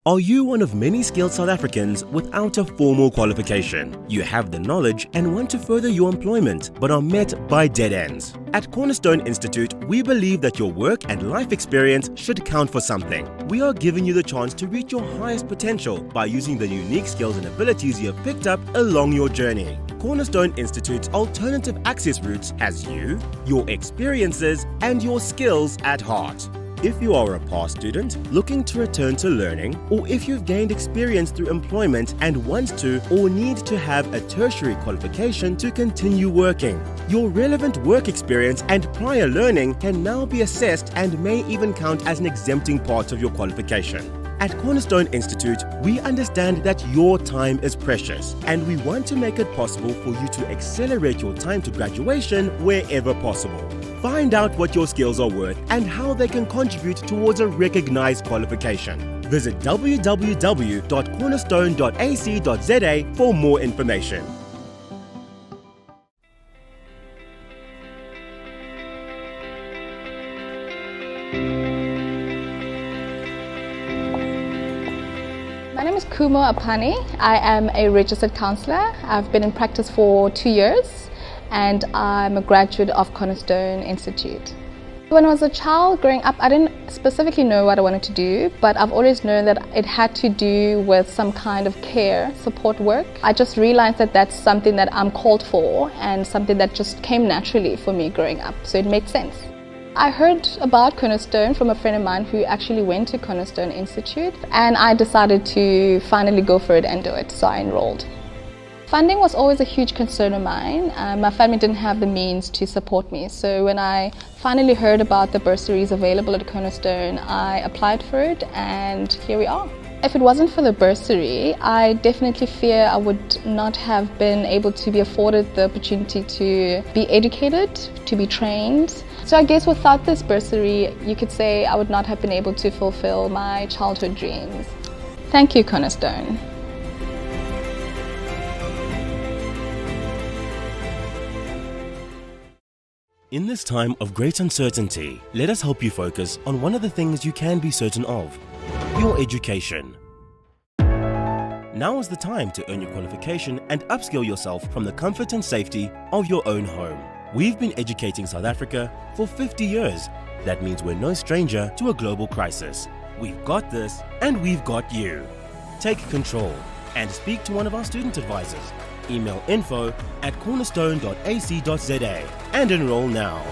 Are you one of many skilled South Africans without a formal qualification? You have the knowledge and want to further your employment but are met by dead ends. At Cornerstone Institute, we believe that your work and life experience should count for something. We are giving you the chance to reach your highest potential by using the unique skills and abilities you have picked up along your journey. Cornerstone Institute's alternative access routes has you, your experiences, and your skills at heart. If you are a past student looking to return to learning, or if you've gained experience through employment and want to or need to have a tertiary qualification to continue working, your relevant work experience and prior learning can now be assessed and may even count as an exempting part of your qualification. At Cornerstone Institute, we understand that your time is precious and we want to make it possible for you to accelerate your time to graduation wherever possible. Find out what your skills are worth and how they can contribute towards a recognized qualification. Visit www.cornerstone.ac.za for more information. My name is Kumo Apani. I am a registered counsellor. I've been in practice for 2 years and I'm a graduate of Cornerstone Institute. When I was a child growing up, I didn't specifically know what I wanted to do, but I've always known that it had to do with some kind of care, support work. I just realized that that's something that I'm called for and something that just came naturally for me growing up, so it made sense. I heard about Cornerstone from a friend of mine who actually went to Cornerstone Institute, and I decided to finally go for it and do it, so I enrolled. Funding was always a huge concern of mine. My family didn't have the means to support me, so when I finally heard about the bursaries available at Cornerstone, I applied for it and here we are. If it wasn't for the bursary, I definitely fear I would not have been able to be afforded the opportunity to be educated, to be trained. So I guess without this bursary, you could say I would not have been able to fulfill my childhood dreams. Thank you, Cornerstone. In this time of great uncertainty, let us help you focus on one of the things you can be certain of: your education. Now is the time to earn your qualification and upskill yourself from the comfort and safety of your own home. We've been educating South Africa for 50 years. That means we're no stranger to a global crisis. We've got this and we've got you. Take control and speak to one of our student advisors. Email info@cornerstone.ac.za and enroll now.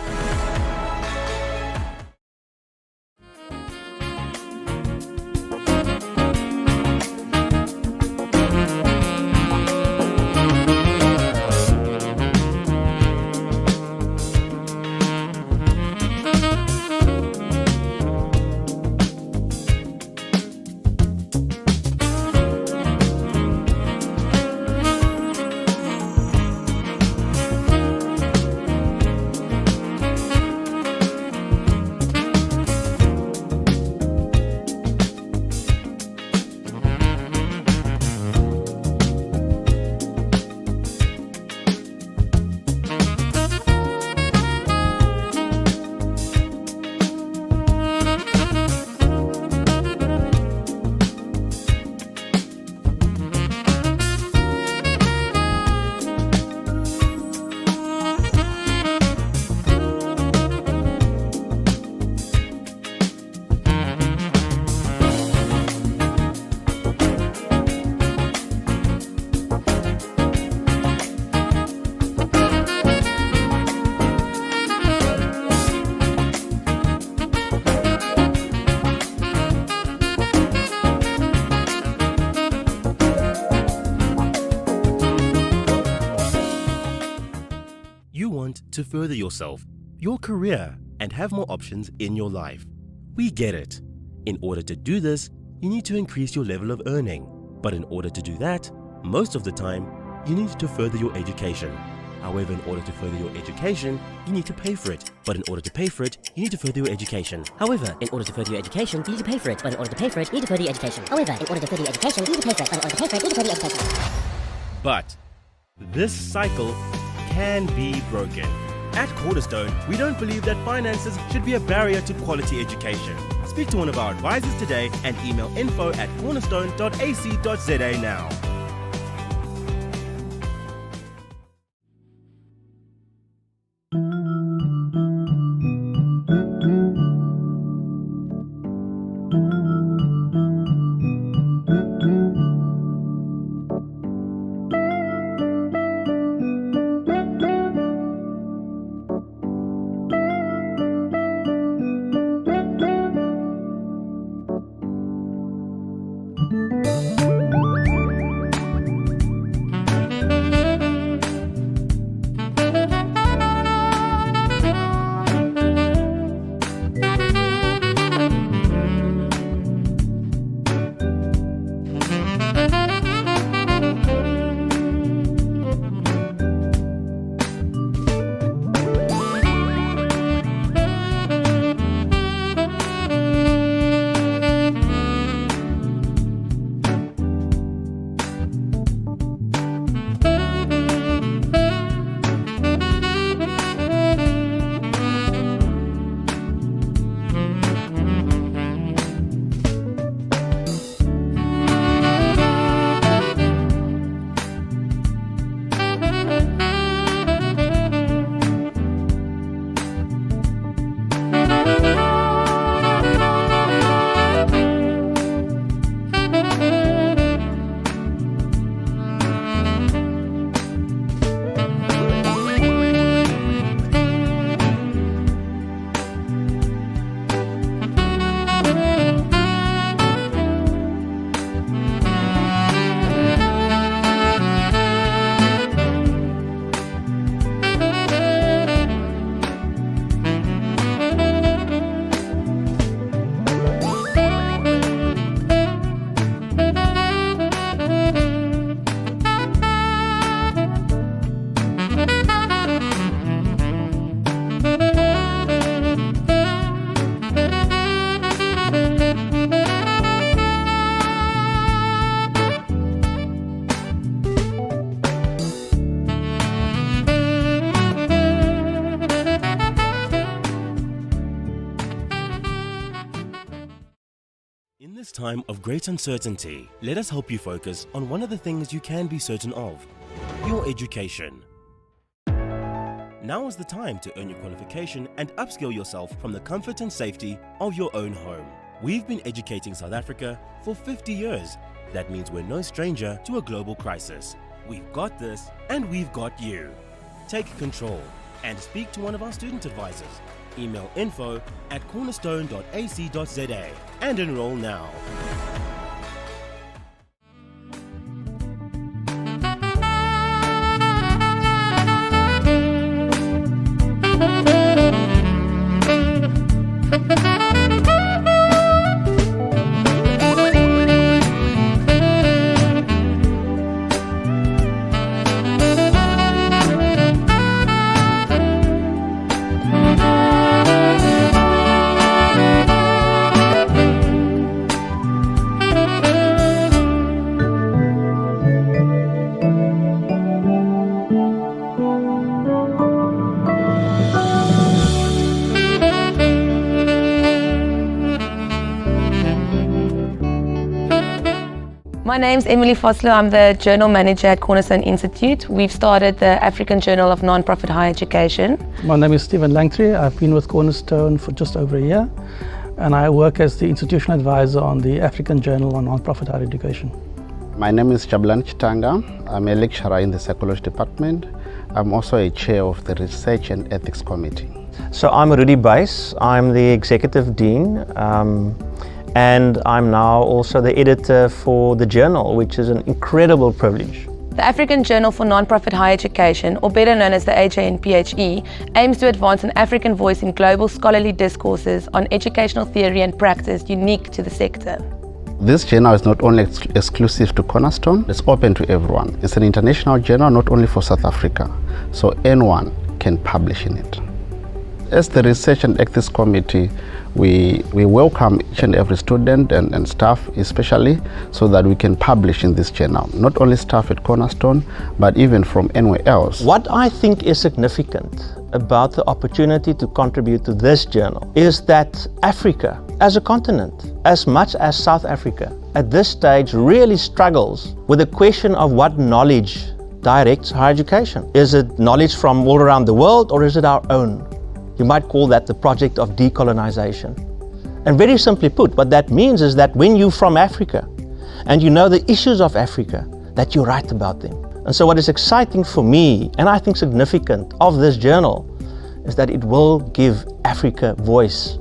You want to further yourself, your career, and have more options in your life. We get it. In order to do this, you need to increase your level of earning. But in order to do that, most of the time, you need to further your education. However, in order to further your education, you need to pay for it. But in order to pay for it, you need to further your education. However, in order to further your education, you need to pay for it. But in order to pay for it, you need to further your education. However, in order to further your education, you need to pay for it. But in order to pay for it, you need to further your education. But this cycle can be broken. At Cornerstone, we don't believe that finances should be a barrier to quality education. Speak to one of our advisors today and email info@cornerstone.ac.za now. In this time of great uncertainty, let us help you focus on one of the things you can be certain of: your education. Now is the time to earn your qualification and upskill yourself from the comfort and safety of your own home. We've been educating South Africa for 50 years. That means we're no stranger to a global crisis. We've got this and we've got you. Take control and speak to one of our student advisors. Email info@cornerstone.ac.za and enroll now. My name's Emily Fosler. I'm the Journal Manager at Cornerstone Institute. We've started the African Journal of Non-Profit Higher Education. My name is Stephen Langtree. I've been with Cornerstone for just over a year, and I work as the institutional advisor on the African Journal on Non-Profit Higher Education. My name is Jabulani Chitanga. I'm a lecturer in the Psychology Department. I'm also a chair of the Research and Ethics Committee. So I'm Rudy Buys. I'm the Executive Dean. And I'm now also the editor for the journal, which is an incredible privilege. The African Journal for Non-Profit Higher Education, or better known as the AJNPHE, aims to advance an African voice in global scholarly discourses on educational theory and practice unique to the sector. This journal is not only exclusive to Cornerstone, it's open to everyone. It's an international journal, not only for South Africa, so anyone can publish in it. As the Research and Ethics Committee, we welcome each and every student and staff especially, so that we can publish in this journal. Not only staff at Cornerstone, but even from anywhere else. What I think is significant about the opportunity to contribute to this journal is that Africa as a continent, as much as South Africa, at this stage really struggles with the question of what knowledge directs higher education. Is it knowledge from all around the world, or is it our own? You might call that the project of decolonization. And very simply put, what that means is that when you're from Africa and you know the issues of Africa, that you write about them. And so what is exciting for me, and I think significant of this journal, is that it will give Africa voice.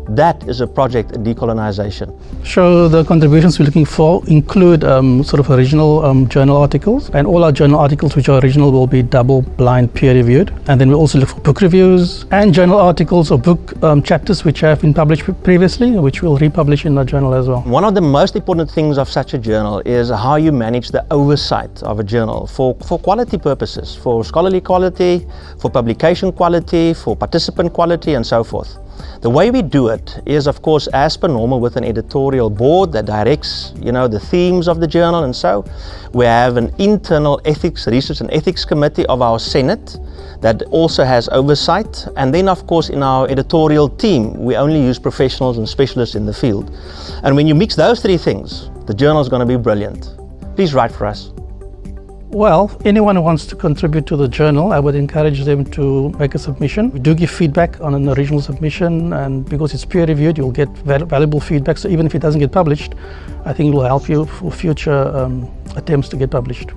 That is a project of decolonization. So the contributions we're looking for include sort of original journal articles, and all our journal articles which are original will be double-blind peer-reviewed. And then we also look for book reviews and journal articles or book chapters which have been published previously, which we'll republish in the journal as well. One of the most important things of such a journal is how you manage the oversight of a journal for quality purposes, for scholarly quality, for publication quality, for participant quality, and so forth. The way we do it is, of course, as per normal, with an editorial board that directs, the themes of the journal, and so we have an internal ethics, research and ethics committee of our Senate that also has oversight. And then, of course, in our editorial team, we only use professionals and specialists in the field. And when you mix those three things, the journal is going to be brilliant. Please write for us. Well, anyone who wants to contribute to the journal, I would encourage them to make a submission. We do give feedback on an original submission, and because it's peer-reviewed, you'll get valuable feedback. So even if it doesn't get published, I think it will help you for future attempts to get published.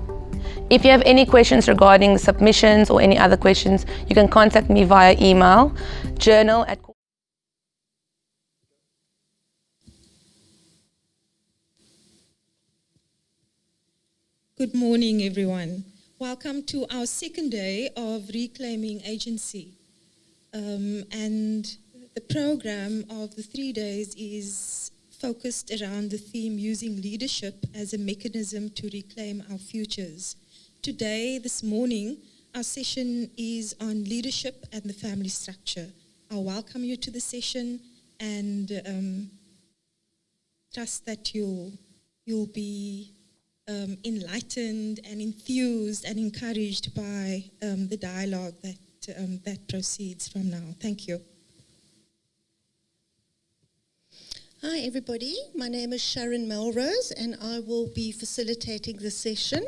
If you have any questions regarding submissions or any other questions, you can contact me via email, journal@. Good morning, everyone. Welcome to our second day of Reclaiming Agency. And the program of the 3 days is focused around the theme using leadership as a mechanism to reclaim our futures. Today, this morning, our session is on leadership and the family structure. I'll welcome you to the session and trust that you'll be enlightened and enthused and encouraged by the dialogue that proceeds from now. Thank you. Hi everybody, my name is Sharon Melrose and I will be facilitating the session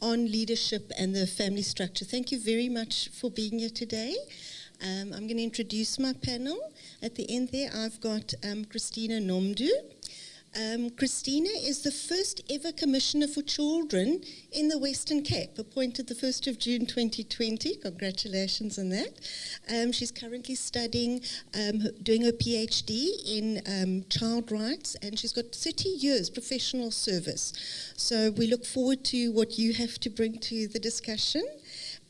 on leadership and the family structure. Thank you very much for being here today. I'm going to introduce my panel. At the end there I've got Christina Nomdu. Christina is the first ever Commissioner for Children in the Western Cape, appointed the 1st of June 2020. Congratulations on that. She's currently studying, doing her PhD in child rights, and she's got 30 years professional service. So we look forward to what you have to bring to the discussion.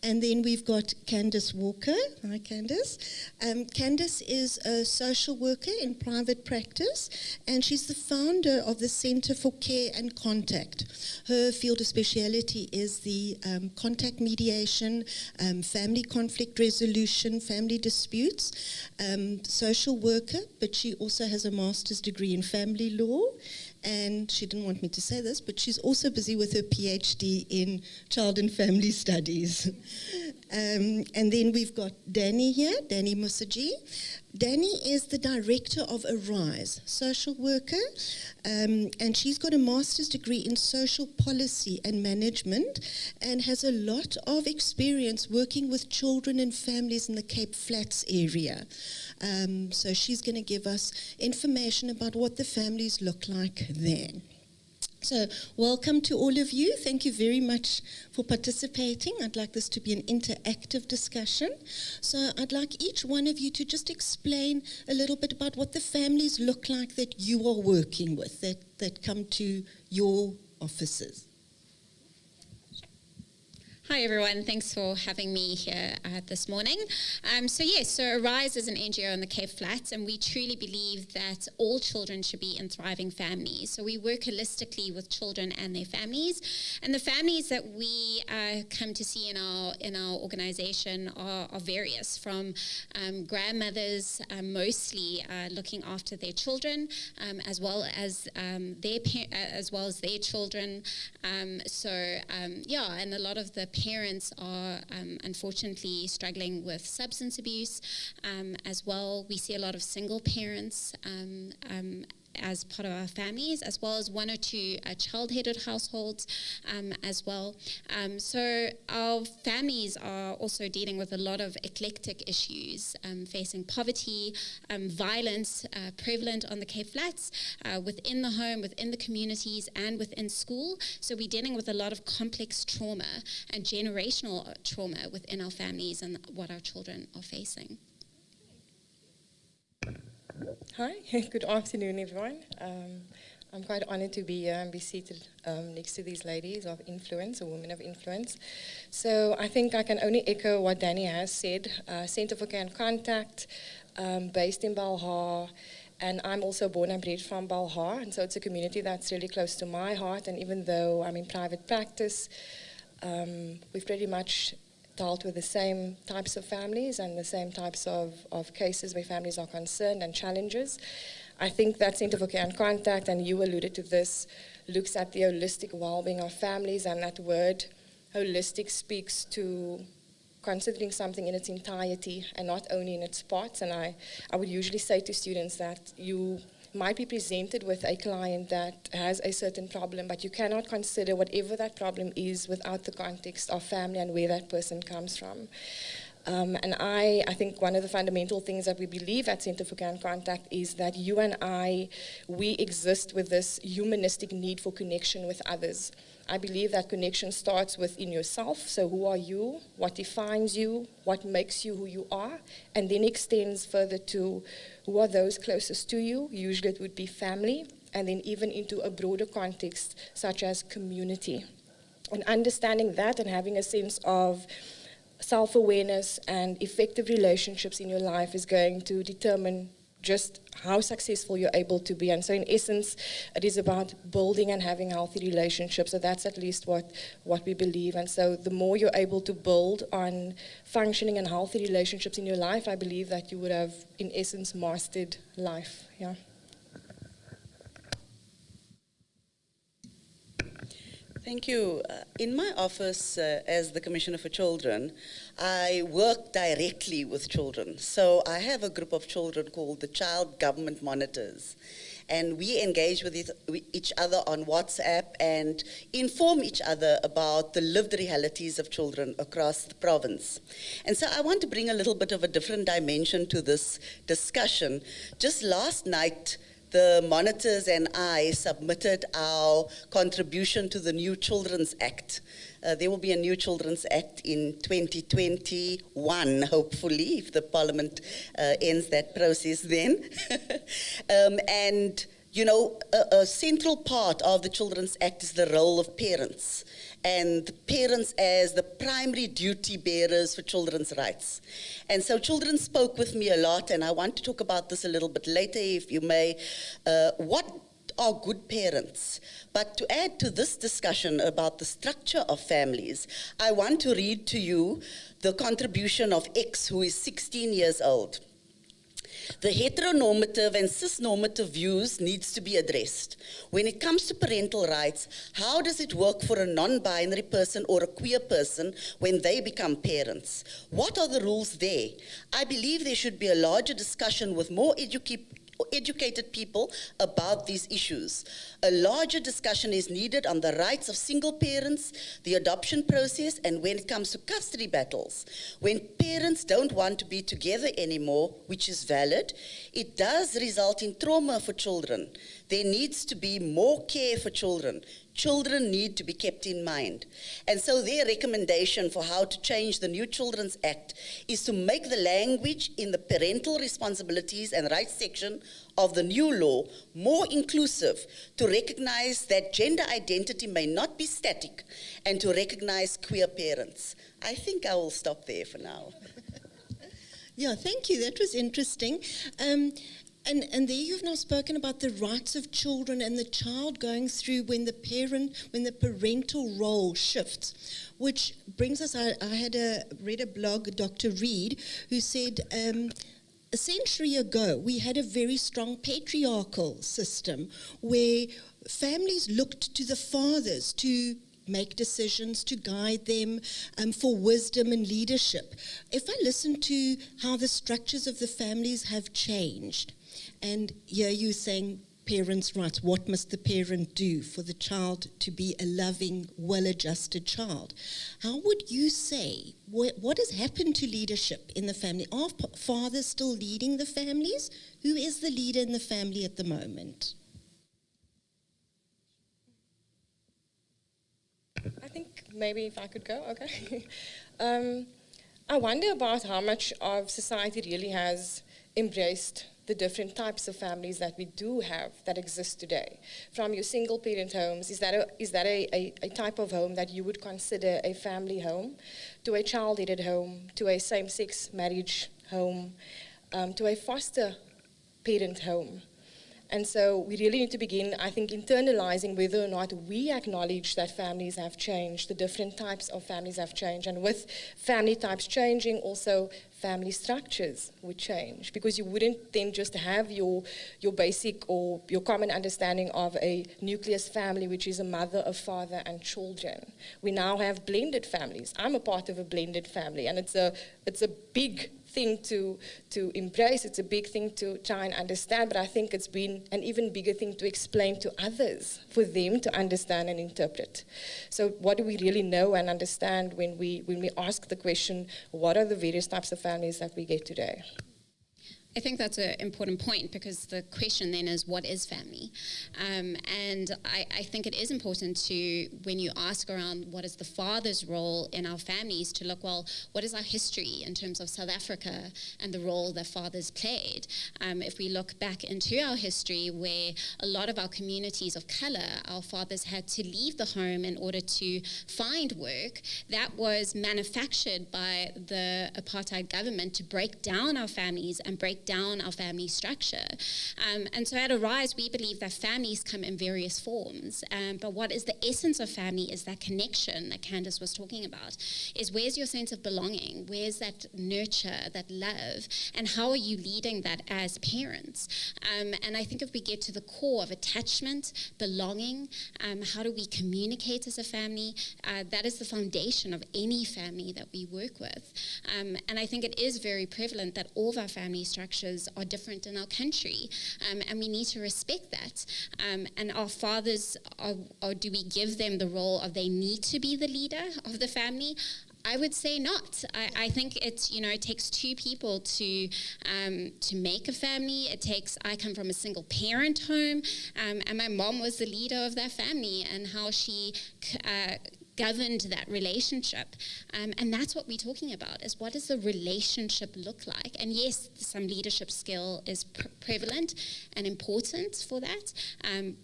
And then we've got Candice Walker. Hi, Candice. Candice is a social worker in private practice, and she's the founder of the Centre for Care and Contact. Her field of speciality is the contact mediation, family conflict resolution, family disputes, social worker, but she also has a master's degree in family law. And she didn't want me to say this, but she's also busy with her PhD in child and family studies. And then we've got Danny here, Danny Musaji. Danny is the director of Arise, social worker, and she's got a master's degree in social policy and management and has a lot of experience working with children and families in the Cape Flats area. So she's going to give us information about what the families look like there. So welcome to all of you. Thank you very much for participating. I'd like this to be an interactive discussion. So I'd like each one of you to just explain a little bit about what the families look like that you are working with, that come to your offices. Hi everyone, thanks for having me here this morning. So Arise is an NGO in the Cape Flats, and we truly believe that all children should be in thriving families. So we work holistically with children and their families, and the families that we come to see in our organisation are various, from grandmothers mostly looking after their children, as well as their children. And a lot of the parents are unfortunately struggling with substance abuse as well. We see a lot of single parents as part of our families, as well as one or two child-headed households as well. So our families are also dealing with a lot of eclectic issues, facing poverty, violence prevalent on the Cape Flats, within the home, within the communities, and within school. So we're dealing with a lot of complex trauma and generational trauma within our families and what our children are facing. Hi, good afternoon everyone. I'm quite honored to be here and be seated next to these ladies of influence, or women of influence. So I think I can only echo what Danny has said. Centre for Care and Contact, based in Balha, and I'm also born and bred from Balha, and so it's a community that's really close to my heart. And even though I'm in private practice, we've pretty much dealt with the same types of families and the same types of cases where families are concerned and challenges. I think that Centre for Care and Contact, and you alluded to this, looks at the holistic well-being of families, and that word holistic speaks to considering something in its entirety and not only in its parts. And I would usually say to students that you might be presented with a client that has a certain problem, but you cannot consider whatever that problem is without the context of family and where that person comes from. And I think one of the fundamental things that we believe at Centre for Care and Contact is that you and we exist with this humanistic need for connection with others. I believe that connection starts within yourself. So who are you? What defines you? What makes you who you are? And then extends further to who are those closest to you? Usually it would be family, and then even into a broader context such as community. And understanding that and having a sense of self-awareness and effective relationships in your life is going to determine just how successful you're able to be. And so in essence, it is about building and having healthy relationships. So that's at least what we believe. And so the more you're able to build on functioning and healthy relationships in your life, I believe that you would have, in essence, mastered life. Yeah. Thank you. In my office as the Commissioner for Children, I work directly with children. So I have a group of children called the Child Government Monitors. And we engage with each other on WhatsApp and inform each other about the lived realities of children across the province. And so I want to bring a little bit of a different dimension to this discussion. Just last night, the monitors and I submitted our contribution to the new Children's Act. There will be a new Children's Act in 2021, hopefully, if the Parliament ends that process then. And, you know, a central part of the Children's Act is the role of parents, and the parents as the primary duty bearers for children's rights. And so children spoke with me a lot, and I want to talk about this a little bit later, if you may. What are good parents? But to add to this discussion about the structure of families, I want to read to you the contribution of X, who is 16 years old. The heteronormative and cisnormative views needs to be addressed. When it comes to parental rights, how does it work for a non-binary person or a queer person when they become parents? What are the rules there? I believe there should be a larger discussion with more educated people about these issues. A larger discussion is needed on the rights of single parents, the adoption process, and when it comes to custody battles. When parents don't want to be together anymore, which is valid, it does result in trauma for children. there needs to be more care for children. Children need to be kept in mind. And so their recommendation for how to change the New Children's Act is to make the language in the parental responsibilities and rights section of the new law more inclusive, to recognize that gender identity may not be static, and to recognize queer parents. I think I will stop there for now. Yeah, thank you. That was interesting. And there you've now spoken about the rights of children and the child going through when the parental role shifts, which brings us, I read a blog, Dr. Reed, who said, a century ago, we had a very strong patriarchal system where families looked to the fathers to make decisions, to guide them, for wisdom and leadership. If I listen to how the structures of the families have changed, and here you're saying parents' rights, what must the parent do for the child to be a loving, well-adjusted child? How would you say, what has happened to leadership in the family? Are fathers still leading the families? Who is the leader in the family at the moment? I think maybe if I could go, okay. I wonder about how much of society really has embraced the different types of families that we do have that exist today. From your single parent homes, is that a type of home that you would consider a family home, to a child-headed home, to a same-sex marriage home, to a foster parent home? And so we really need to begin, I think, internalizing whether or not we acknowledge that families have changed, the different types of families have changed. And with family types changing, also family structures would change, because you wouldn't then just have your basic or your common understanding of a nucleus family, which is a mother, a father, and children. We now have blended families. I'm a part of a blended family, and it's a big thing to embrace. It's a big thing to try and understand, but I think it's been an even bigger thing to explain to others, for them to understand and interpret. So what do we really know and understand when we ask the question, what are the various types of families that we get today? I think that's an important point, because the question then is, what is family? And I think it is important to, when you ask around what is the father's role in our families, to look, well, what is our history in terms of South Africa and the role that fathers played? If we look back into our history, where a lot of our communities of colour, our fathers had to leave the home in order to find work, that was manufactured by the apartheid government to break down our families and break down our family structure. And so at Arise, we believe that families come in various forms. But what is the essence of family is that connection that Candace was talking about, is where's your sense of belonging? Where's that nurture, that love? And how are you leading that as parents? And I think if we get to the core of attachment, belonging, how do we communicate as a family? That is the foundation of any family that we work with. And I think it is very prevalent that all of our family structures are different in our country, and we need to respect that. And our fathers, or do we give them the role of they need to be the leader of the family? I would say not. I think it takes two people to make a family. I come from a single parent home, and my mom was the leader of that family, and how she governed that relationship. And that's what we're talking about, is what does the relationship look like? And yes, some leadership skill is prevalent and important for that.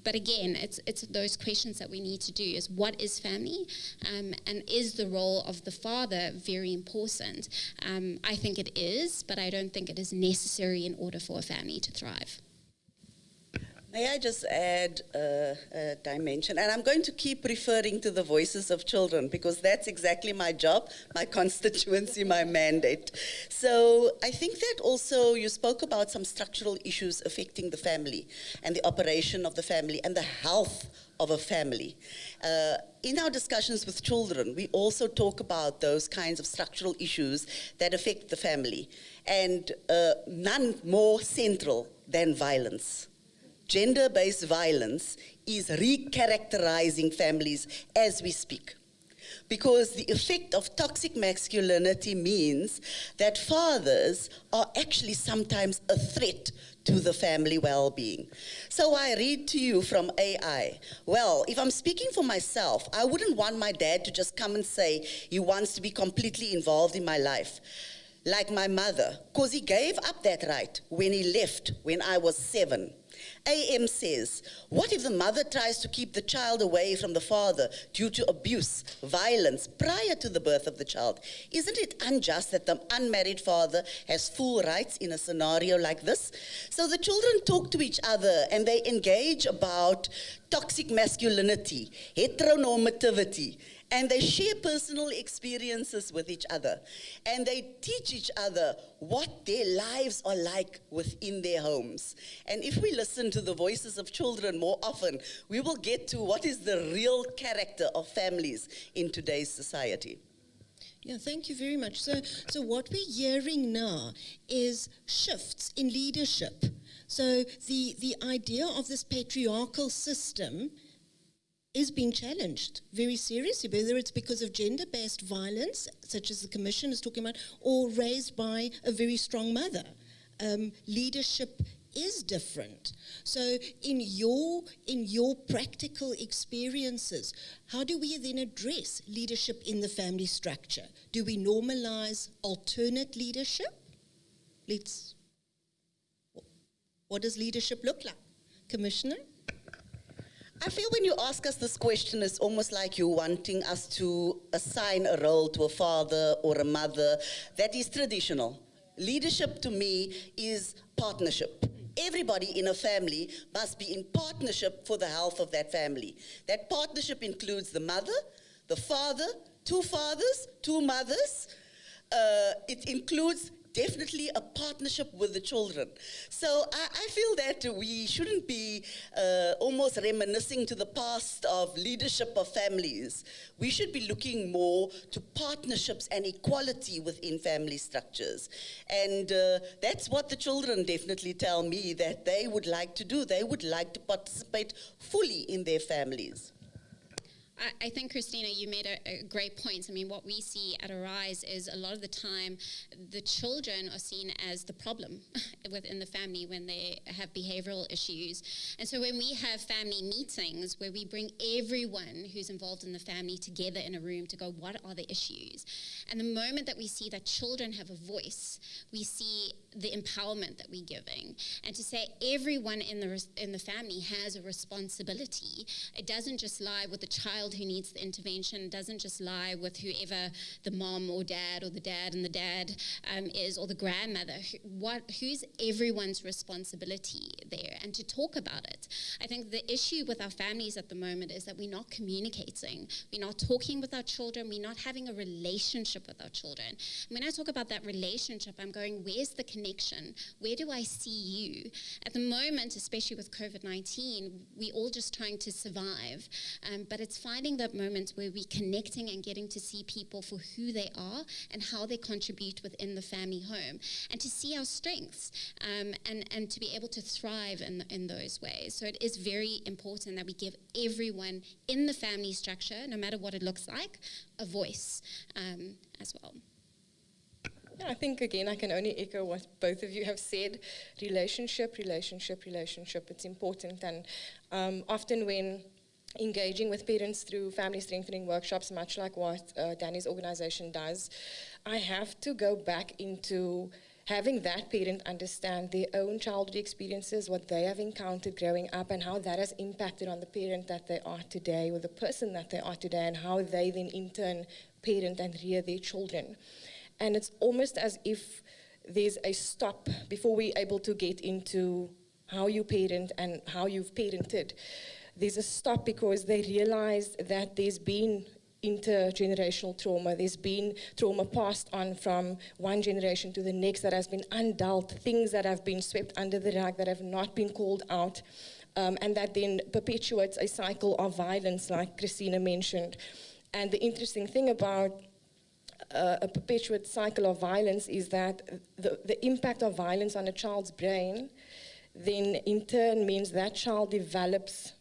But again, it's those questions that we need to do, is what is family? And is the role of the father very important? I think it is, but I don't think it is necessary in order for a family to thrive. May I just add a dimension? And I'm going to keep referring to the voices of children, because that's exactly my job, my constituency, my mandate. So I think that also you spoke about some structural issues affecting the family and the operation of the family and the health of a family. In our discussions with children, we also talk about those kinds of structural issues that affect the family, and none more central than violence. Gender-based violence is recharacterizing families as we speak. because the effect of toxic masculinity means that fathers are actually sometimes a threat to the family well-being. So I read to you from AI. Well, if I'm speaking for myself, I wouldn't want my dad to just come and say he wants to be completely involved in my life, like my mother, because he gave up that right when he left when I was 7. AM says, what if the mother tries to keep the child away from the father due to abuse, violence prior to the birth of the child? Isn't it unjust that the unmarried father has full rights in a scenario like this? So the children talk to each other and they engage about toxic masculinity, heteronormativity, and they share personal experiences with each other. And they teach each other what their lives are like within their homes. And if we listen to the voices of children more often, we will get to what is the real character of families in today's society. Yeah, thank you very much. So what we're hearing now is shifts in leadership. So the idea of this patriarchal system is being challenged very seriously, whether it's because of gender-based violence, such as the Commission is talking about, or raised by a very strong mother. Leadership is different. So in your practical experiences, how do we then address leadership in the family structure? Do we normalize alternate leadership? What does leadership look like? Commissioner? I feel when you ask us this question, it's almost like you're wanting us to assign a role to a father or a mother that is traditional. Leadership to me is partnership. Everybody in a family must be in partnership for the health of that family. That partnership includes the mother, the father, 2 fathers, 2 mothers. It includes definitely a partnership with the children. So I feel that we shouldn't be almost reminiscing to the past of leadership of families. We should be looking more to partnerships and equality within family structures. And that's what the children definitely tell me that they would like to do. They would like to participate fully in their families. I think, Christina, you made a great point. I mean, what we see at Arise is a lot of the time the children are seen as the problem within the family when they have behavioral issues. And so when we have family meetings where we bring everyone who's involved in the family together in a room to go, what are the issues? And the moment that we see that children have a voice, we see the empowerment that we're giving. And to say everyone in the family has a responsibility. It doesn't just lie with the child who needs the intervention. It doesn't just lie with whoever the mom or dad or the dad and the dad is, or the grandmother. Who's everyone's responsibility there? And to talk about it. I think the issue with our families at the moment is that we're not communicating. We're not talking with our children. We're not having a relationship with our children. When I talk about that relationship, I'm going, where's the connection? Where do I see you? At the moment, especially with COVID-19, we're all just trying to survive. But it's finding that moment where we're connecting and getting to see people for who they are and how they contribute within the family home, and to see our strengths and to be able to thrive in those ways. So it is very important that we give everyone in the family structure, no matter what it looks like, a voice as well. Yeah, I think, again, I can only echo what both of you have said. Relationship. It's important. And often when engaging with parents through family strengthening workshops, much like what Danny's organization does, I have to go back into having that parent understand their own childhood experiences, what they have encountered growing up, and how that has impacted on the parent that they are today, or the person that they are today, and how they then in turn parent and rear their children. And it's almost as if there's a stop before we're able to get into how you parent and how you've parented. There's a stop because they realize that there's been intergenerational trauma. There's been trauma passed on from one generation to the next that has been undealt, things that have been swept under the rug, that have not been called out, and that then perpetuates a cycle of violence, like Christina mentioned. And the interesting thing about a perpetuate cycle of violence is that the impact of violence on a child's brain then in turn means that child develops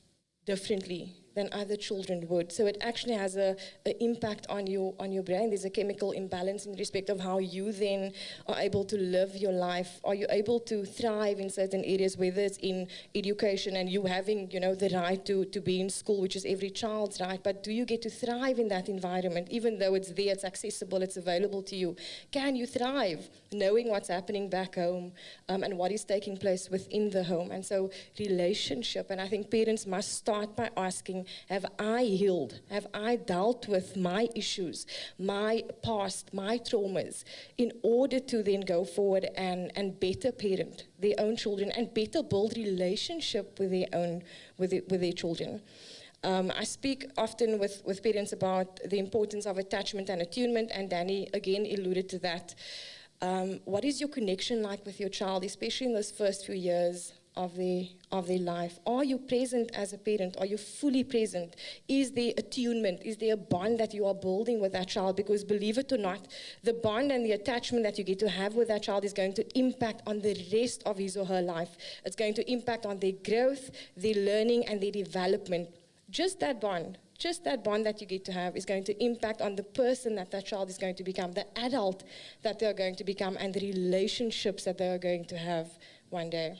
differently than other children would. So it actually has an impact on your brain. There's a chemical imbalance in respect of how you then are able to live your life. Are you able to thrive in certain areas, whether it's in education and you having, the right to be in school, which is every child's right, but do you get to thrive in that environment, even though it's there, it's accessible, it's available to you? Can you thrive knowing what's happening back home and what is taking place within the home? And so relationship, and I think parents must start by asking, have I healed? Have I dealt with my issues, my past, my traumas, in order to then go forward and better parent their own children and better build relationship with their children? I speak often with parents about the importance of attachment and attunement, and Danny again alluded to that. What is your connection like with your child, especially in those first few years of their life? Are you present as a parent? Are you fully present? Is there attunement? Is there a bond that you are building with that child? Because believe it or not, the bond and the attachment that you get to have with that child is going to impact on the rest of his or her life. It's going to impact on their growth, their learning, and their development. Just that bond that you get to have is going to impact on the person that child is going to become, the adult that they're going to become, and the relationships that they're going to have one day.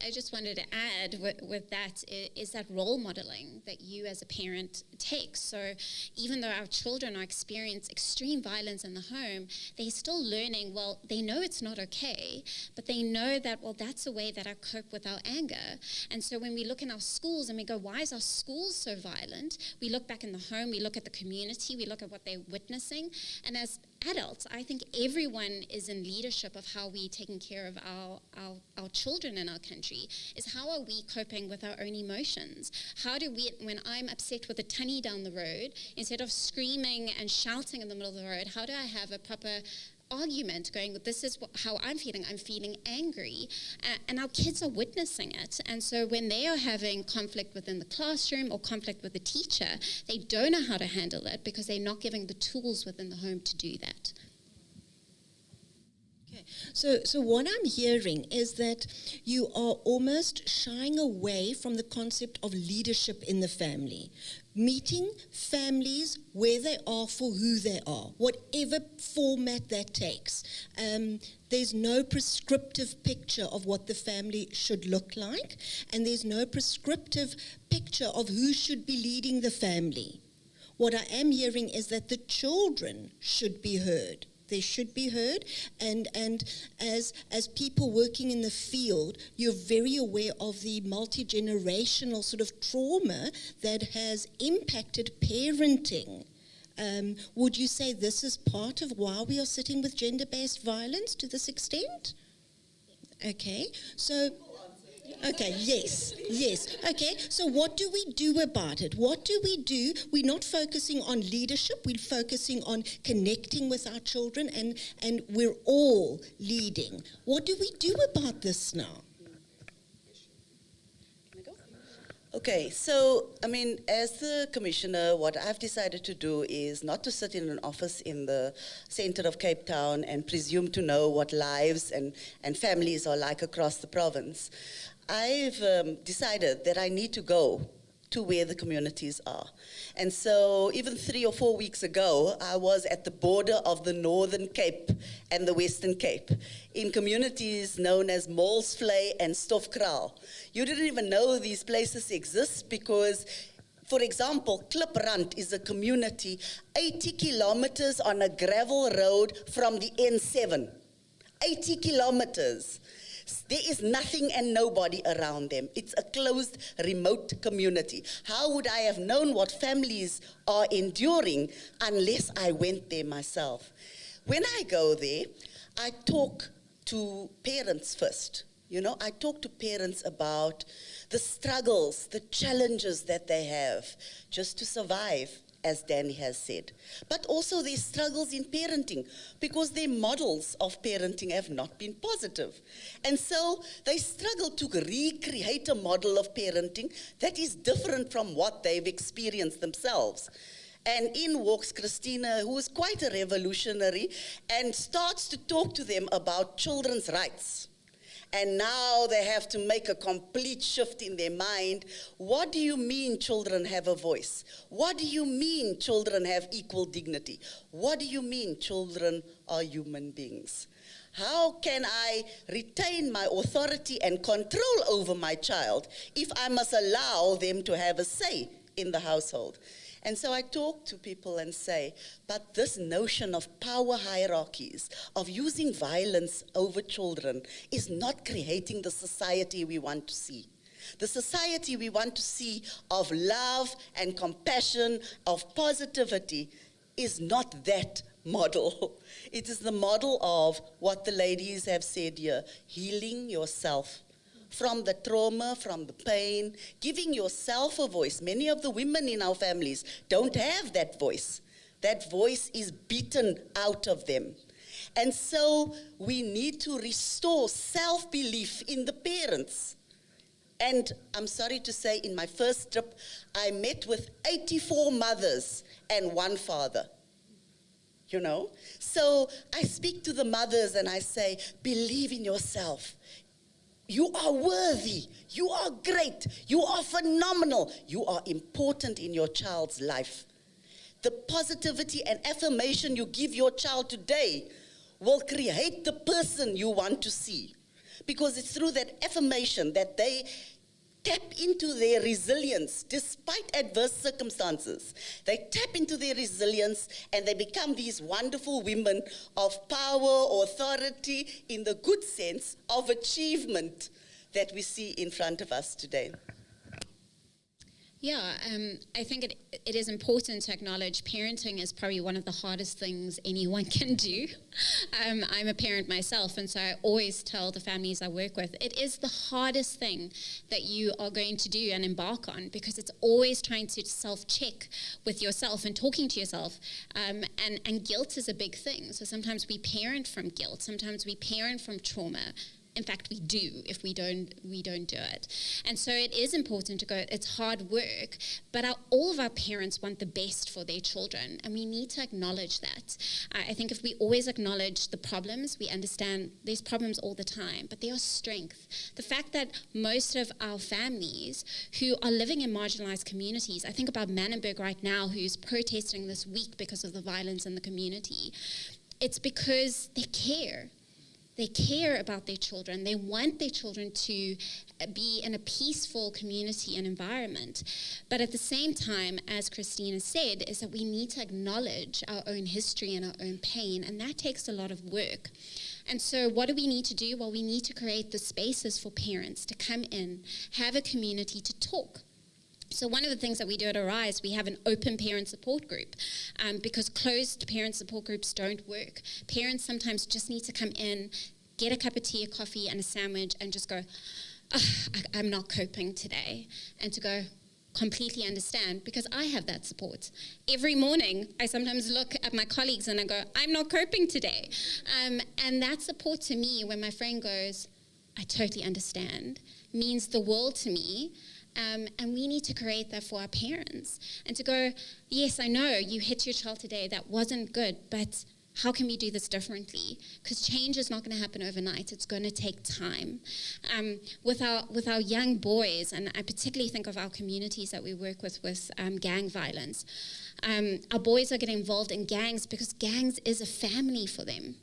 I just wanted to add with that is that role modeling that you as a parent take. So even though our children are experiencing extreme violence in the home, they're still learning, well, they know it's not okay, but they know that, well, that's a way that I cope with our anger. And so when we look in our schools and we go, why is our schools so violent? We look back in the home, we look at the community, we look at what they're witnessing. And as adults, I think everyone is in leadership of how we're taking care of our children in our country, is how are we coping with our own emotions? How do we, when I'm upset with a tunny down the road, instead of screaming and shouting in the middle of the road, how do I have a proper argument going, this is how I'm feeling angry, and our kids are witnessing it. And so when they are having conflict within the classroom or conflict with the teacher, they don't know how to handle it because they're not giving the tools within the home to do that. Okay. So what I'm hearing is that you are almost shying away from the concept of leadership in the family. Meeting families where they are for who they are, whatever format that takes. There's no prescriptive picture of what the family should look like, and there's no prescriptive picture of who should be leading the family. What I am hearing is that the children should be heard. They should be heard, and as people working in the field, you're very aware of the multi-generational sort of trauma that has impacted parenting. Would you say this is part of why we are sitting with gender-based violence to this extent? Okay, so... Okay, yes. Okay, so what do we do about it? What do we do? We're not focusing on leadership, we're focusing on connecting with our children, and we're all leading. What do we do about this now? Okay, so, as the commissioner, what I've decided to do is not to sit in an office in the center of Cape Town and presume to know what lives and families are like across the province. I've decided that I need to go to where the communities are. And so even 3 or 4 weeks ago, I was at the border of the Northern Cape and the Western Cape in communities known as Molsvlei and Stofkraal. You didn't even know these places exist because, for example, Kliprand is a community 80 kilometers on a gravel road from the N7. 80 kilometers. There is nothing and nobody around them. It's a closed, remote community. How would I have known what families are enduring unless I went there myself? When I go there, I talk to parents first. I talk to parents about the struggles, the challenges that they have just to survive, as Danny has said, but also their struggles in parenting because their models of parenting have not been positive. And so they struggle to recreate a model of parenting that is different from what they've experienced themselves. And in walks Christina, who is quite a revolutionary, and starts to talk to them about children's rights And now they have to make a complete shift in their mind. What do you mean children have a voice? What do you mean children have equal dignity? What do you mean children are human beings? How can I retain my authority and control over my child if I must allow them to have a say in the household? And so I talk to people and say, but this notion of power hierarchies, of using violence over children, is not creating the society we want to see. The society we want to see of love and compassion, of positivity, is not that model. It is the model of what the ladies have said here, healing yourself from the trauma, from the pain, giving yourself a voice. Many of the women in our families don't have that voice. That voice is beaten out of them. And so we need to restore self-belief in the parents. And I'm sorry to say, in my first trip, I met with 84 mothers and one father. You know? So I speak to the mothers and I say, believe in yourself. You are worthy. You are great. You are phenomenal. You are important in your child's life. The positivity and affirmation you give your child today will create the person you want to see. Because it's through that affirmation that they tap into their resilience despite adverse circumstances. They tap into their resilience and they become these wonderful women of power, authority, in the good sense of achievement that we see in front of us today. Yeah, I think it is important to acknowledge parenting is probably one of the hardest things anyone can do. I'm a parent myself, and so I always tell the families I work with, it is the hardest thing that you are going to do and embark on, because it's always trying to self-check with yourself and talking to yourself. And guilt is a big thing. So sometimes we parent from guilt, sometimes we parent from trauma. In fact, we do if we don't do it. And so it is important to go, it's hard work, but all of our parents want the best for their children, and we need to acknowledge that. I think if we always acknowledge the problems, we understand there's problems all the time, but there are strengths. The fact that most of our families who are living in marginalized communities, I think about Manenberg right now, who's protesting this week because of the violence in the community, it's because they care. They care about their children. They want their children to be in a peaceful community and environment. But at the same time, as Christina said, is that we need to acknowledge our own history and our own pain, and that takes a lot of work. And so what do we need to do? Well, we need to create the spaces for parents to come in, have a community to talk. So one of the things that we do at Arise, we have an open parent support group because closed parent support groups don't work. Parents sometimes just need to come in, get a cup of tea, a coffee, and a sandwich, and just go, I'm not coping today. And to go, completely understand, because I have that support. Every morning, I sometimes look at my colleagues and I go, I'm not coping today. And that support to me, when my friend goes, I totally understand, means the world to me. And we need to create that for our parents. And to go, yes, I know you hit your child today, that wasn't good, but how can we do this differently? Because change is not going to happen overnight. It's going to take time. With our young boys, and I particularly think of our communities that we work with gang violence, our boys are getting involved in gangs because gangs is a family for them.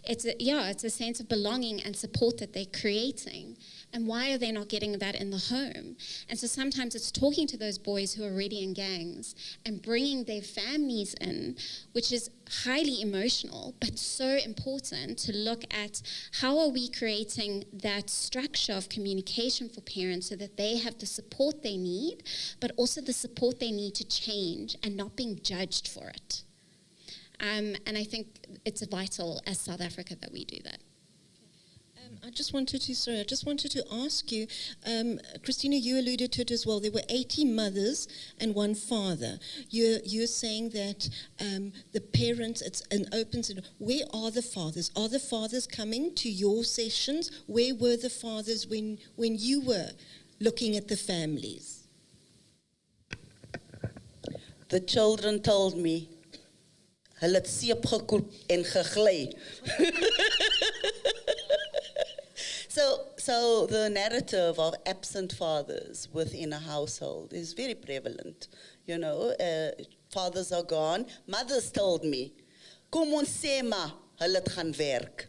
It's a sense of belonging and support that they're creating. And why are they not getting that in the home? And so sometimes it's talking to those boys who are already in gangs and bringing their families in, which is highly emotional, but so important to look at how are we creating that structure of communication for parents so that they have the support they need, but also the support they need to change and not being judged for it. And I think it's vital as South Africa that we do that. I just wanted to ask you, Christina, you alluded to it as well. There were 80 mothers and one father. You're saying that the parents, it's an open. Where are the fathers? Are the fathers coming to your sessions? Where were the fathers when you were looking at the families? The children told me, hulle het seep gekoop en gegly. So So the narrative of absent fathers within a household is very prevalent. You know, fathers are gone. Mothers told me, "Kom ons sê maar, hulle het gaan werk."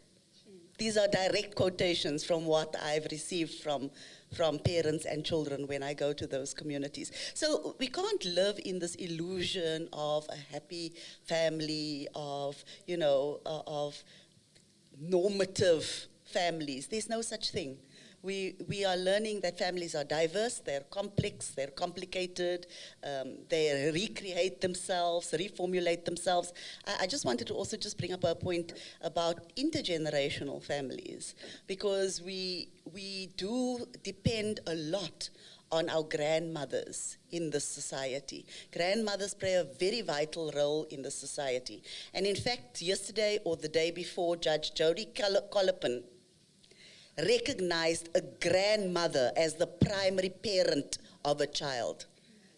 These are direct quotations from what I've received from parents and children when I go to those communities. So we can't live in this illusion of a happy family, of, you know, of normative families. There's no such thing. We are learning that families are diverse, they're complex, they're complicated, they recreate themselves, reformulate themselves. I just wanted to also just bring up a point about intergenerational families, because we do depend a lot on our grandmothers in this society. Grandmothers play a very vital role in the society. And in fact, yesterday or the day before, Judge Jody Collipin recognized a grandmother as the primary parent of a child.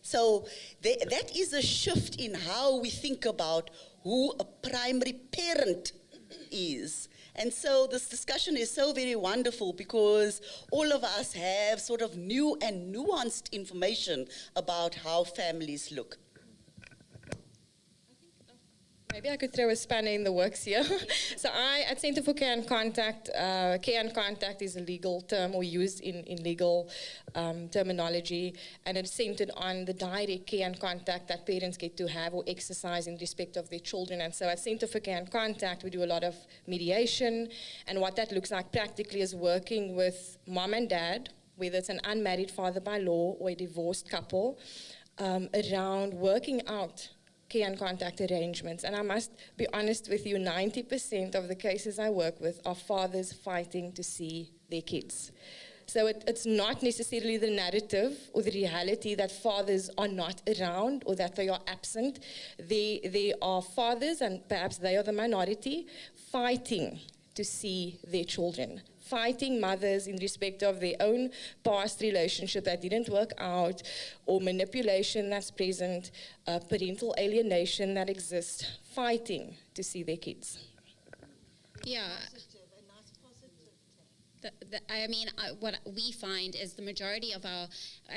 So that is a shift in how we think about who a primary parent is. And so this discussion is so very wonderful, because all of us have sort of new and nuanced information about how families look. Maybe I could throw a spanner in the works here. So at Center for Care and Contact, care and contact is a legal term or used in legal terminology, and it's centered on the direct care and contact that parents get to have or exercise in respect of their children. And so at Center for Care and Contact, we do a lot of mediation, and what that looks like practically is working with mom and dad, whether it's an unmarried father by law or a divorced couple, around working out care and contact arrangements. And I must be honest with you, 90% of the cases I work with are fathers fighting to see their kids. So it's not necessarily the narrative or the reality that fathers are not around or that they are absent. They are fathers, and perhaps they are the minority, fighting to see their children. Fighting mothers in respect of their own past relationship that didn't work out, or manipulation that's present, parental alienation that exists, fighting to see their kids. Yeah. What we find is the majority of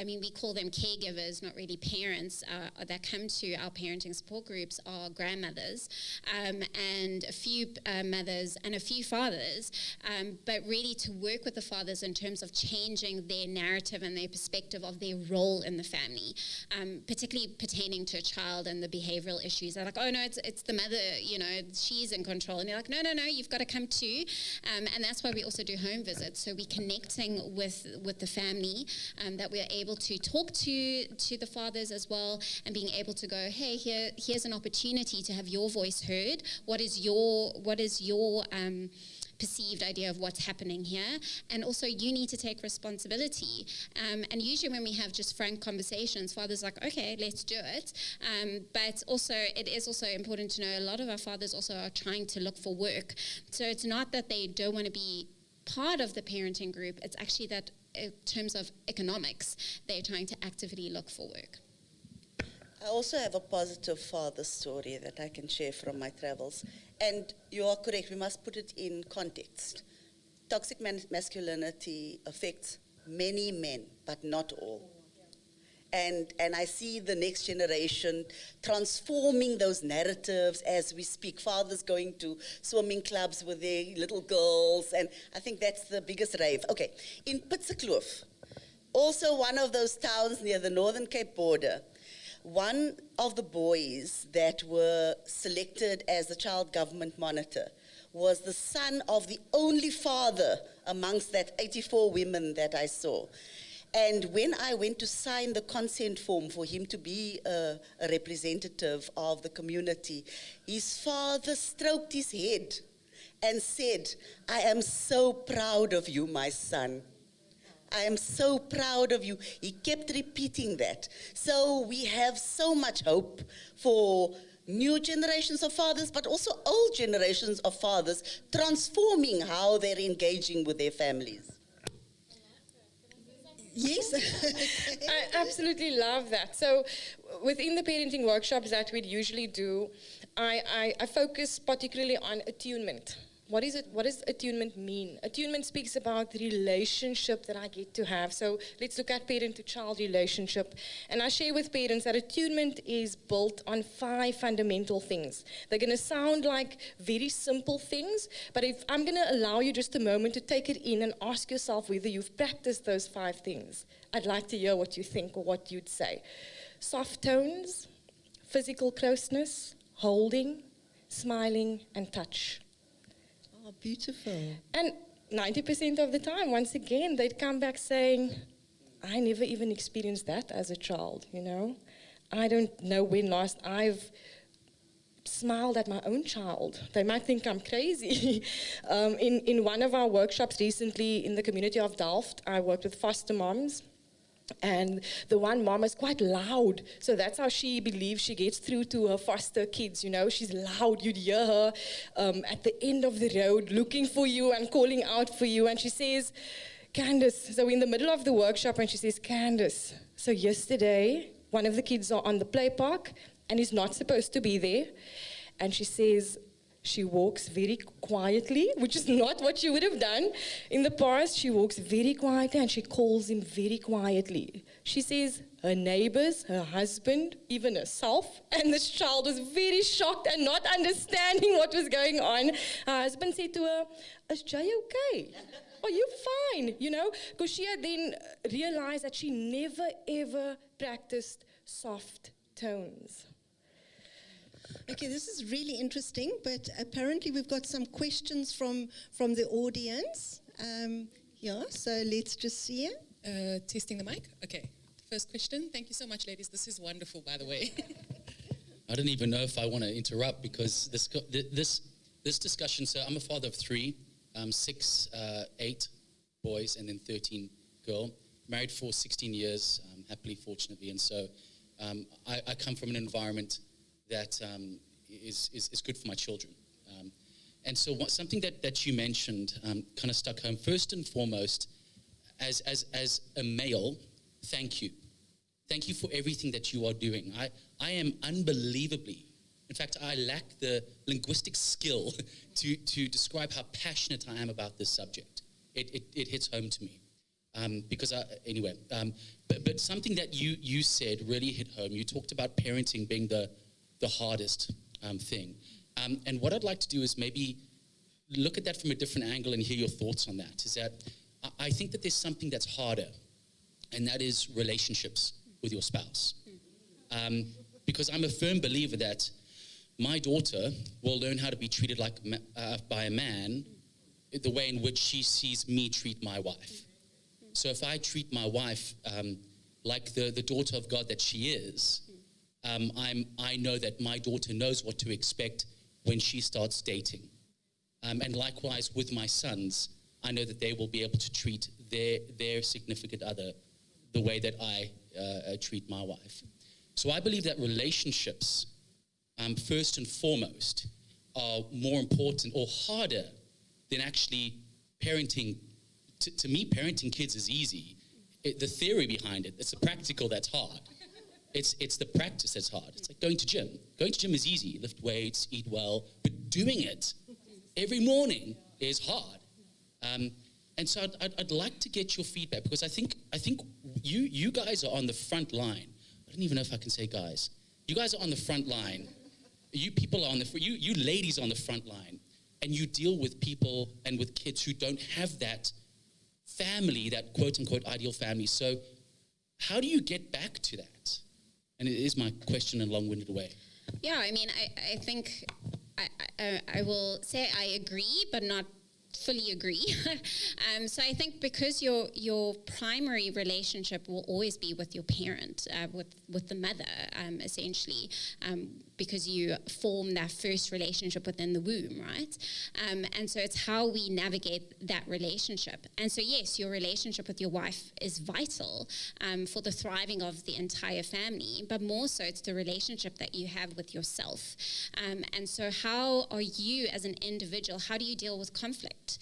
we call them caregivers, not really parents, that come to our parenting support groups are grandmothers, and a few mothers and a few fathers, but really to work with the fathers in terms of changing their narrative and their perspective of their role in the family, particularly pertaining to a child and the behavioral issues. They're like, oh no, it's the mother, she's in control. And they're like, no, you've got to come too. And that's why we also do home visits. So we're connecting with the family, that we are able to talk to the fathers as well, and being able to go, hey, here's an opportunity to have your voice heard. What is your perceived idea of what's happening here? And also you need to take responsibility. And usually when we have just frank conversations, fathers are like, okay, let's do it. But also it is also important to know a lot of our fathers also are trying to look for work. So it's not that they don't want to be part of the parenting group, it's actually that in terms of economics, they're trying to actively look for work. I also have a positive father story that I can share from my travels. And you are correct, we must put it in context. Toxic masculinity affects many men, but not all. And I see the next generation transforming those narratives as we speak. Fathers going to swimming clubs with their little girls, and I think that's the biggest rave. Okay, in Pitsekloof, also one of those towns near the Northern Cape border, one of the boys that were selected as the child government monitor was the son of the only father amongst that 84 women that I saw. And when I went to sign the consent form for him to be a representative of the community, his father stroked his head and said, I am so proud of you, my son. I am so proud of you. He kept repeating that. So we have so much hope for new generations of fathers, but also old generations of fathers transforming how they're engaging with their families. Yes, I absolutely love that. So within the parenting workshops that we'd usually do, I focus particularly on attunement. what does attunement mean? Attunement speaks about the relationship that I get to have. So let's look at parent to child relationship. And I share with parents that attunement is built on 5 fundamental things. They're going to sound like very simple things, but if I'm going to allow you just a moment to take it in and ask yourself whether you've practiced those 5 things, I'd like to hear what you think or what you'd say. Soft tones, physical closeness, holding, smiling, and touch. Oh, beautiful. And 90% of the time, once again, they'd come back saying, I never even experienced that as a child, you know. I don't know when last I've smiled at my own child. They might think I'm crazy. In one of our workshops recently in the community of Delft, I worked with foster moms. And the one mom is quite loud, so that's how she believes she gets through to her foster kids, you know. She's loud, you'd hear her at the end of the road looking for you and calling out for you, and she says, Candace, so we're in the middle of the workshop, and she says, Candace, so yesterday, one of the kids are on the play park, and he's not supposed to be there, and she says, she walks very quietly, which is not what she would have done in the past. She walks very quietly and she calls him very quietly. She says her neighbors, her husband, even herself, and this child was very shocked and not understanding what was going on. Her husband said to her, is Jay okay? Are you fine? You know, because she had then realized that she never ever practiced soft tones. Okay, this is really interesting, but apparently we've got some questions from the audience. Yeah, so let's just see it. Testing the mic? Okay. First question. Thank you so much, ladies. This is wonderful, by the way. I don't even know if I want to interrupt because this discussion, so I'm a father of 3, 6, 8 boys and then 13 girl. Married for 16 years, happily, fortunately, and so I come from an environment that is good for my children. And so something that you mentioned kind of stuck home. First and foremost, as a male, thank you. Thank you for everything that you are doing. I am unbelievably, in fact, I lack the linguistic skill to describe how passionate I am about this subject. It hits home to me. But something that you said really hit home. You talked about parenting being the hardest thing. And what I'd like to do is maybe look at that from a different angle and hear your thoughts on that. Is that I think that there's something that's harder, and that is relationships with your spouse. Because I'm a firm believer that my daughter will learn how to be treated like by a man the way in which she sees me treat my wife. So if I treat my wife like the daughter of God that she is, I know that my daughter knows what to expect when she starts dating. And likewise with my sons, I know that they will be able to treat their significant other the way that I treat my wife. So I believe that relationships, first and foremost, are more important or harder than actually parenting. To me, parenting kids is easy. The theory behind it, it's the practical that's hard. It's the practice that's hard. It's like going to gym. Going to gym is easy. Lift weights, eat well. But doing it every morning is hard. And so I'd like to get your feedback, because I think you guys are on the front line. I don't even know if I can say guys. You guys are on the front line. You people are on you ladies are on the front line, and you deal with people and with kids who don't have that family, that quote unquote ideal family. So how do you get back to that? And it is my question in a long-winded way. Yeah, I mean, I think I will say I agree, but not fully agree. So I think because your primary relationship will always be with your parent, with the mother, essentially, because you form that first relationship within the womb, right? And so it's how we navigate that relationship. And so yes, your relationship with your wife is vital for the thriving of the entire family, but more so it's the relationship that you have with yourself. And so how are you as an individual, how do you deal with conflict?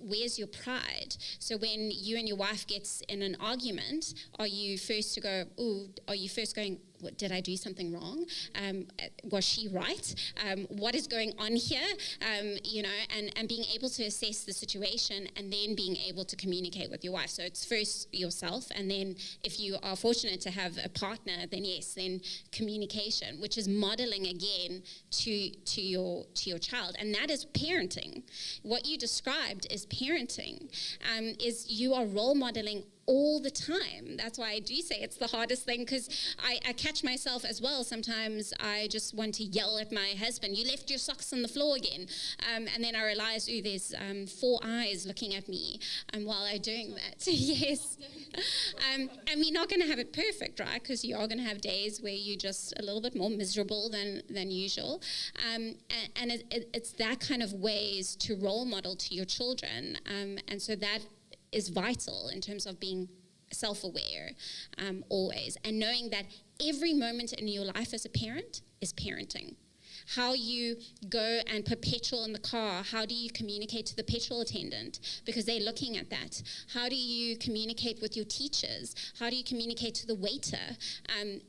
Where's your pride? So when you and your wife gets in an argument, are you first going, did I do something wrong? Was she right? What is going on here? And being able to assess the situation and then being able to communicate with your wife. So it's first yourself, and then if you are fortunate to have a partner, then yes, then communication, which is modeling again to your child, and that is parenting. What you described is parenting. Is you are role modeling all the time. That's why I do say it's the hardest thing, because I catch myself as well. Sometimes I just want to yell at my husband, you left your socks on the floor again. And then I realize, ooh, there's 4 eyes looking at me while I'm doing that. Yes. And we're not going to have it perfect, right? Because you are going to have days where you're just a little bit more miserable than usual. And it's that kind of ways to role model to your children. And so that is vital in terms of being self-aware always, and knowing that every moment in your life as a parent is parenting. How you go and put petrol in the car, how do you communicate to the petrol attendant because they're looking at that? How do you communicate with your teachers? How do you communicate to the waiter?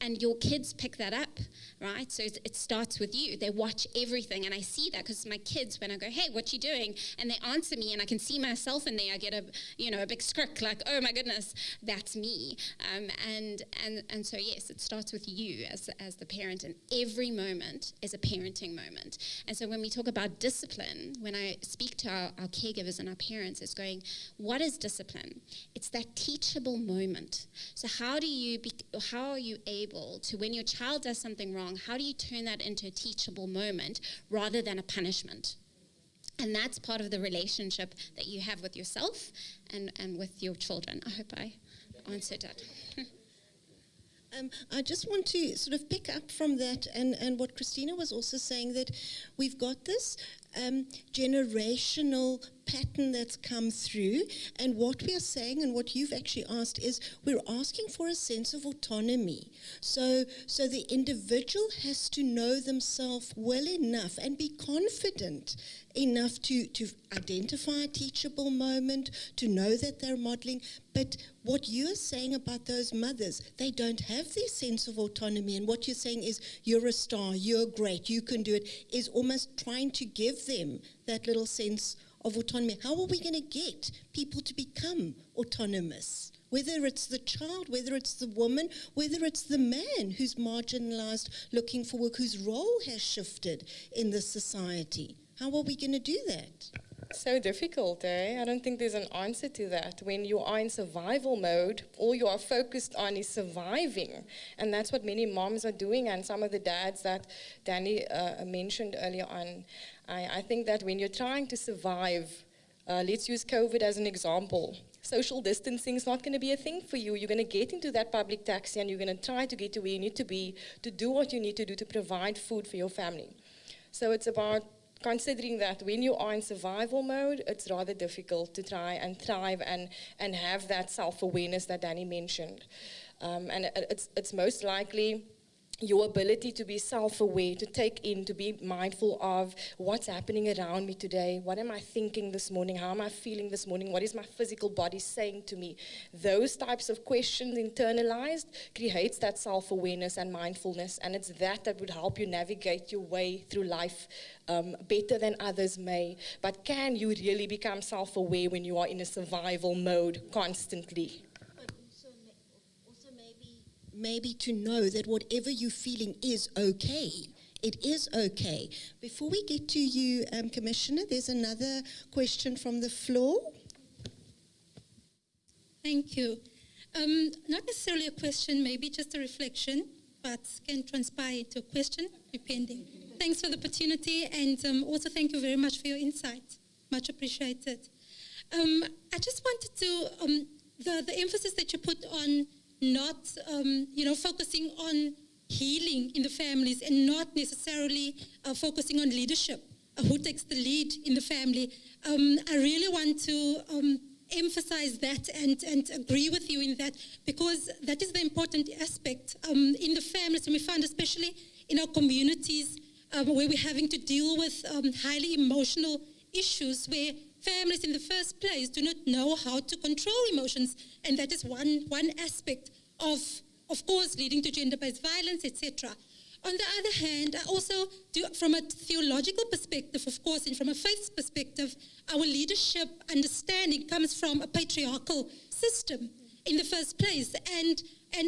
And your kids pick that up, right? So it starts with you. They watch everything, and I see that because my kids, when I go, hey, what you doing? And they answer me, and I can see myself in there. I get a big scrick, like, oh my goodness, that's me. And so yes, it starts with you as the parent, and every moment is a parenting moment. And so when we talk about discipline, when I speak to our caregivers and our parents, it's going, what is discipline? It's that teachable moment. So how are you able to, when your child does something wrong, how do you turn that into a teachable moment rather than a punishment? And that's part of the relationship that you have with yourself and with your children. I hope I answered that. I just want to sort of pick up from that and what Christina was also saying, that we've got this generational pattern that's come through, and what we are saying and what you've actually asked is we're asking for a sense of autonomy. So the individual has to know themselves well enough and be confident enough to identify a teachable moment, to know that they're modeling. But what you're saying about those mothers, they don't have this sense of autonomy, and what you're saying is you're a star, you're great, you can do it, is almost trying to give them that little sense of autonomy. How are we going to get people to become autonomous? Whether it's the child, whether it's the woman, whether it's the man who's marginalized, looking for work, whose role has shifted in the society. How are we going to do that? So difficult, eh? I don't think there's an answer to that. When you are in survival mode, all you are focused on is surviving. And that's what many moms are doing, and some of the dads that Danny mentioned earlier on. I think that when you're trying to survive, let's use COVID as an example. Social distancing is not going to be a thing for you. You're going to get into that public taxi and you're going to try to get to where you need to be to do what you need to do to provide food for your family. So it's about considering that when you are in survival mode, it's rather difficult to try and thrive and have that self-awareness that Danny mentioned. And it's most likely your ability to be self-aware, to take in, to be mindful of what's happening around me today. What am I thinking this morning? How am I feeling this morning? What is my physical body saying to me? Those types of questions internalized creates that self-awareness and mindfulness, and it's that would help you navigate your way through life better than others may. But can you really become self-aware when you are in a survival mode constantly? Maybe to know that whatever you're feeling is okay. It is okay. Before we get to you, Commissioner, there's another question from the floor. Thank you. Not necessarily a question, maybe just a reflection, but can transpire into a question, depending. Thanks for the opportunity, and also thank you very much for your insight. Much appreciated. I just wanted to, the emphasis that you put on not, focusing on healing in the families and not necessarily focusing on leadership, who takes the lead in the family. I really want to emphasize that and agree with you in that, because that is the important aspect in the families, and we find especially in our communities where we're having to deal with highly emotional issues, where families in the first place do not know how to control emotions, and that is one aspect of of course, leading to gender-based violence, etc. On the other hand, I also do, from a theological perspective, of course, and from a faith perspective, our leadership understanding comes from a patriarchal system in the first place. And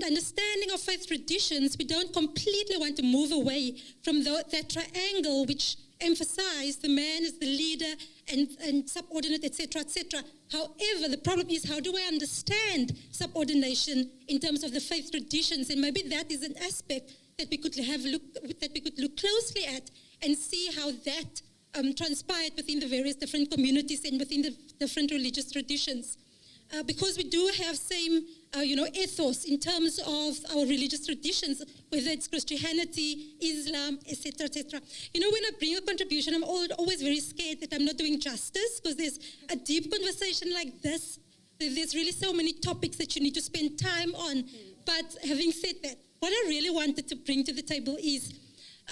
understanding of faith traditions, we don't completely want to move away from that triangle which emphasize the man as the leader and subordinate, etc., etc. However, the problem is, how do I understand subordination in terms of the faith traditions? And maybe that is an aspect that we could look closely at and see how that transpired within the various different communities and within the different religious traditions. Because we do have same ethos in terms of our religious traditions, whether it's Christianity, Islam, etc., etc. When I bring a contribution, I'm always very scared that I'm not doing justice, because there's a deep conversation like this. There's really so many topics that you need to spend time on. But having said that, what I really wanted to bring to the table is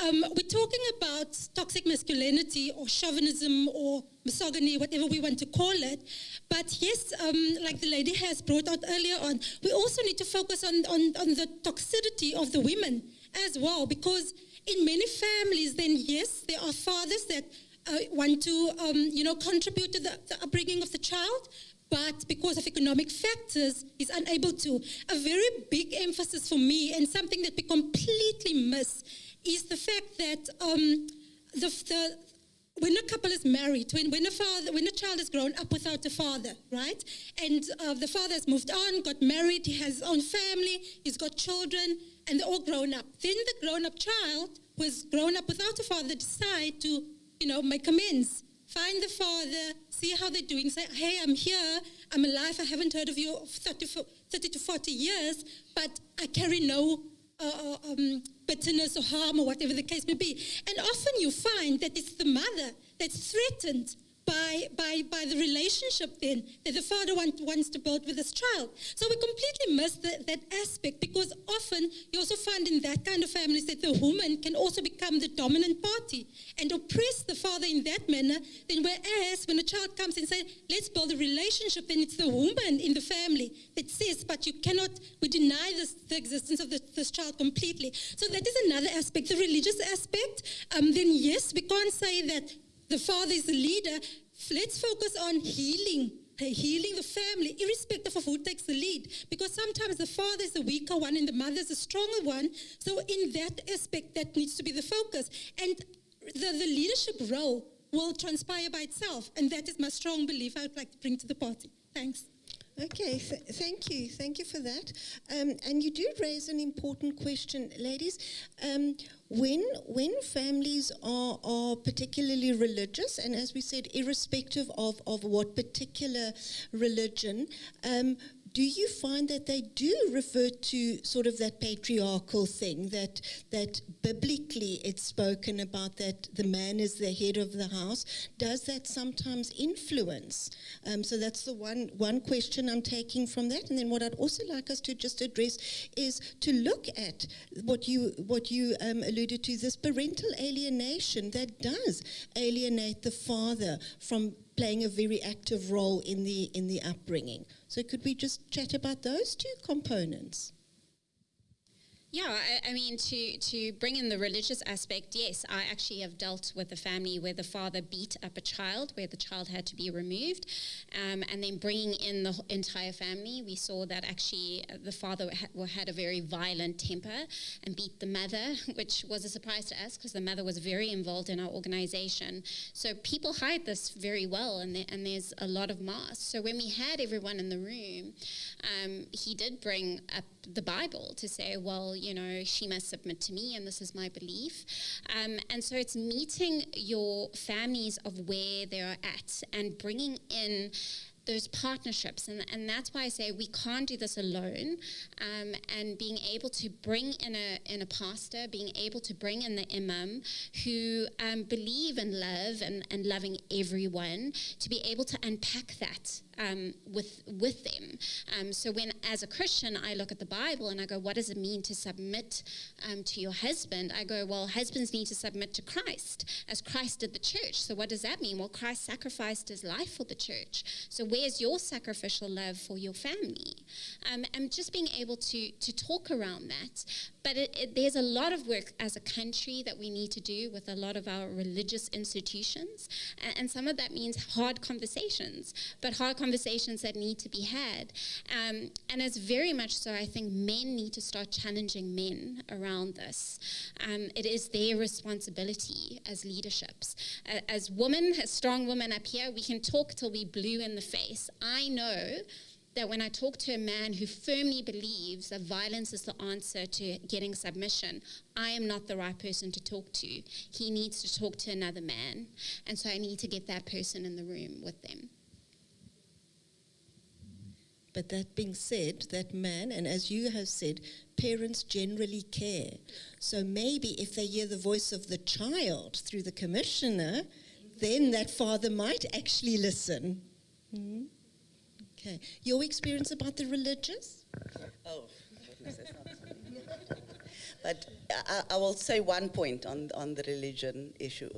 we're talking about toxic masculinity or chauvinism or misogyny, whatever we want to call it. But yes, like the lady has brought out earlier on, we also need to focus on the toxicity of the women as well, because in many families, then yes, there are fathers that want to contribute to the upbringing of the child, but because of economic factors, is unable to. A very big emphasis for me, and something that we completely miss, is the fact that when a couple is married, when a child has grown up without a father, right, and the father has moved on, got married, he has his own family, he's got children, and they're all grown up. Then the grown-up child who has grown up without a father decide to, make amends, find the father, see how they're doing, say, hey, I'm here, I'm alive, I haven't heard of you for 30 to 40 years, but I carry no bitterness or harm or whatever the case may be. And often you find that it's the mother that's threatened by the relationship then that the father wants to build with his child. So we completely miss that aspect, because often you also find in that kind of families that the woman can also become the dominant party and oppress the father in that manner. Then whereas when a child comes and says, let's build a relationship, then it's the woman in the family that says, but we deny the existence of this child completely. So that is another aspect, the religious aspect. Then yes, we can't say that the father is the leader. Let's focus on healing the family, irrespective of who takes the lead. Because sometimes the father is the weaker one and the mother is the stronger one. So in that aspect, that needs to be the focus. And the leadership role will transpire by itself. And that is my strong belief I would like to bring to the party. Thanks. Okay, thank you. Thank you for that. And you do raise an important question, ladies. When families are particularly religious, and as we said, irrespective of what particular religion, do you find that they do refer to sort of that patriarchal thing, that biblically it's spoken about, that the man is the head of the house? Does that sometimes influence? So that's the one question I'm taking from that. And then what I'd also like us to just address is to look at what you alluded to, this parental alienation that does alienate the father from playing a very active role in the upbringing. So could we just chat about those two components? Yeah, I mean, to bring in the religious aspect, yes, I actually have dealt with a family where the father beat up a child, where the child had to be removed, and then bringing in the entire family, we saw that actually the father had a very violent temper and beat the mother, which was a surprise to us because the mother was very involved in our organization. So people hide this very well, and there's a lot of masks. So when we had everyone in the room, he did bring up the Bible to say, well, she must submit to me, and this is my belief. And so it's meeting your families of where they are at and bringing in those partnerships, and that's why I say we can't do this alone, and being able to bring in a pastor, being able to bring in the imam who believe in love and loving everyone, to be able to unpack that with them. So when, as a Christian, I look at the Bible and I go, what does it mean to submit to your husband? I go, well, husbands need to submit to Christ, as Christ did the church. So what does that mean? Well, Christ sacrificed his life for the church. So where's your sacrificial love for your family? And just being able to talk around that. But there's a lot of work as a country that we need to do with a lot of our religious institutions. And some of that means hard conversations, but hard conversations that need to be had. And it's very much so, I think men need to start challenging men around this. It is their responsibility as leaderships. As women, as strong women up here, we can talk till we blue in the face. I know that when I talk to a man who firmly believes that violence is the answer to getting submission, I am not the right person to talk to. He needs to talk to another man. And so I need to get that person in the room with them. But that being said, that man, and as you have said, parents generally care. So maybe if they hear the voice of the child through the commissioner, then that father might actually listen. Mm-hmm. Okay. Your experience about the religious? Oh, but I will say one point on the religion issue.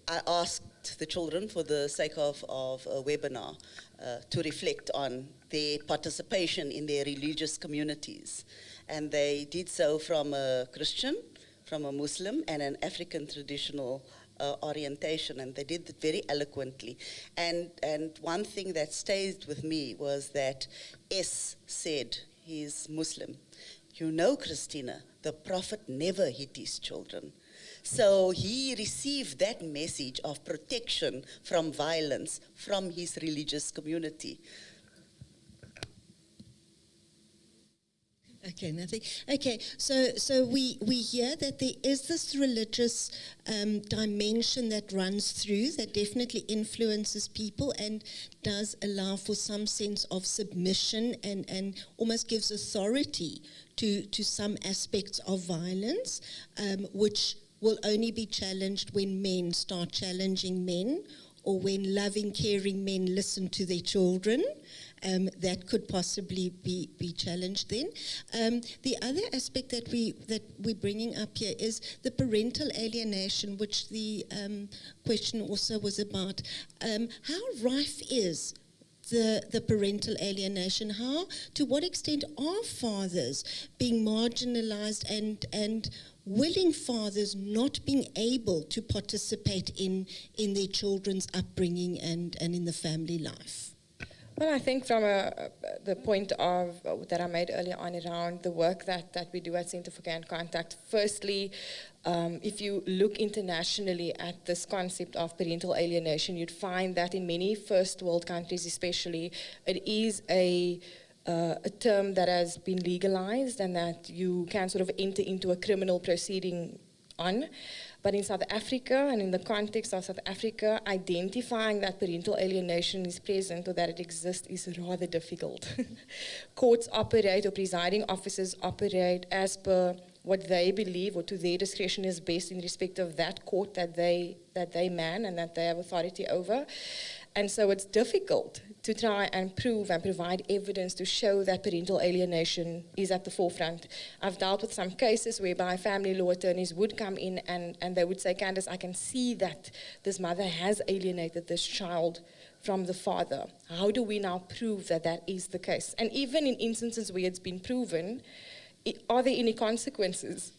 I asked the children, for the sake of a webinar, to reflect on their participation in their religious communities. And they did so from a Christian, from a Muslim, and an African traditional orientation, and they did it very eloquently. And one thing that stayed with me was that S said, he's Muslim, you know, Christina, the Prophet never hit his children. So he received that message of protection from violence from his religious community. Okay, nothing. Okay, so we hear that there is this religious dimension that runs through, that definitely influences people and does allow for some sense of submission and almost gives authority to some aspects of violence, which will only be challenged when men start challenging men, or when loving, caring men listen to their children. That could possibly be challenged then. The other aspect that we're bringing up here is the parental alienation, which the question also was about. How rife is the parental alienation? To what extent are fathers being marginalized and willing fathers not being able to participate in their children's upbringing and in the family life? Well, I think from the point of that I made earlier on around the work that we do at Centre for Care and Contact, firstly, if you look internationally at this concept of parental alienation, you'd find that in many first world countries especially, it is a term that has been legalized and that you can sort of enter into a criminal proceeding on. But in South Africa, and in the context of South Africa, identifying that parental alienation is present or that it exists is rather difficult. Courts operate, or presiding officers operate as per what they believe or to their discretion is best in respect of that court that they man and that they have authority over. And so it's difficult to try and prove and provide evidence to show that parental alienation is at the forefront. I've dealt with some cases whereby family law attorneys would come in and they would say, Candace, I can see that this mother has alienated this child from the father. How do we now prove that that is the case? And even in instances where it's been proven, are there any consequences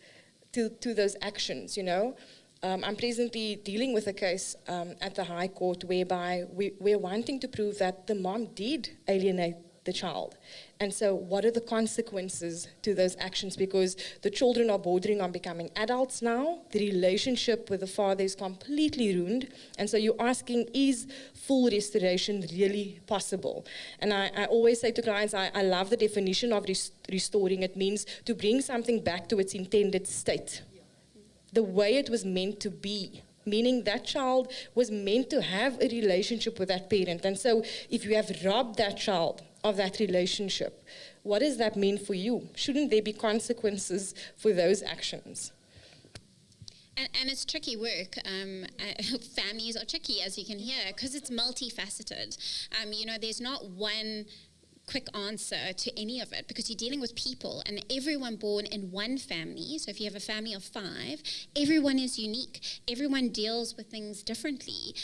to those actions, you know? I'm presently dealing with a case at the High Court whereby we're wanting to prove that the mom did alienate the child. And so what are the consequences to those actions? Because the children are bordering on becoming adults now. The relationship with the father is completely ruined. And so you're asking, is full restoration really possible? And I always say to clients, I love the definition of restoring. It means to bring something back to its intended state, the way it was meant to be, meaning that child was meant to have a relationship with that parent. And so if you have robbed that child of that relationship, what does that mean for you? Shouldn't there be consequences for those actions? And it's tricky work. Families are tricky, as you can hear, because it's multifaceted. There's not one quick answer to any of it, because you're dealing with people, and everyone born in one family. So if you have a family of 5, everyone is unique. Everyone deals with things differently,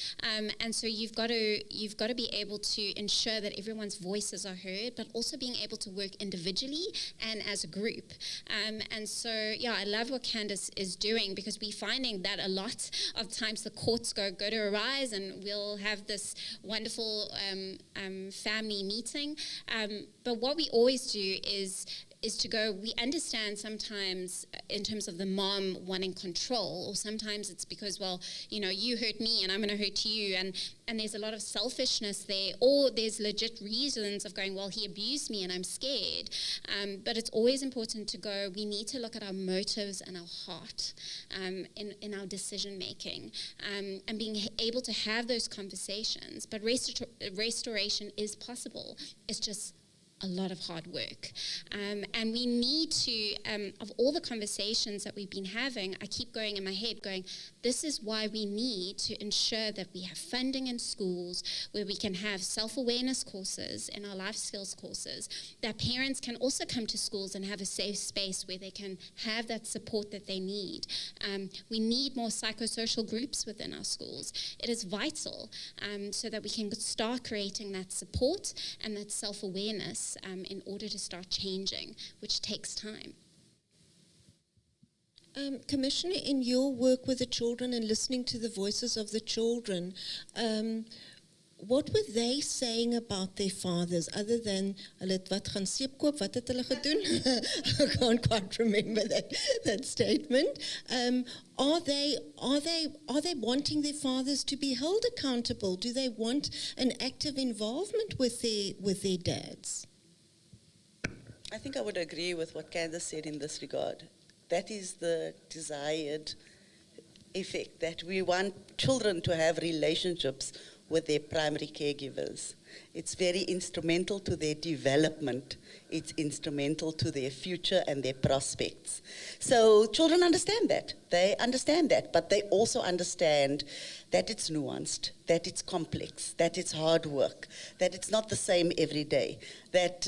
and so you've got to be able to ensure that everyone's voices are heard, but also being able to work individually and as a group. And so I love what Candace is doing, because we're finding that a lot of times the courts go to Arise, and we'll have this wonderful family meeting. But what we always do is to go, we understand sometimes in terms of the mom wanting control, or sometimes it's because, you hurt me and I'm going to hurt you, and there's a lot of selfishness there, or there's legit reasons of going, well, he abused me and I'm scared. But it's always important to go, we need to look at our motives and our heart in our decision making, and being able to have those conversations. But restoration is possible. It's just a lot of hard work. And we need to, of all the conversations that we've been having, I keep going in my head going, this is why we need to ensure that we have funding in schools where we can have self-awareness courses and our life skills courses, that parents can also come to schools and have a safe space where they can have that support that they need. We need more psychosocial groups within our schools. It is vital so that we can start creating that support and that self-awareness in order to start changing, which takes time. Commissioner, in your work with the children and listening to the voices of the children, what were they saying about their fathers, other than hulle het wat gaan seep koop, wat het hulle gedoen? I can't quite remember that statement. Are they wanting their fathers to be held accountable? Do they want an active involvement with their dads? I think I would agree with what Candace said in this regard. That is the desired effect, that we want children to have relationships with their primary caregivers. It's very instrumental to their development. It's instrumental to their future and their prospects. So children understand that. They understand that, but they also understand that it's nuanced, that it's complex, that it's hard work, that it's not the same every day, that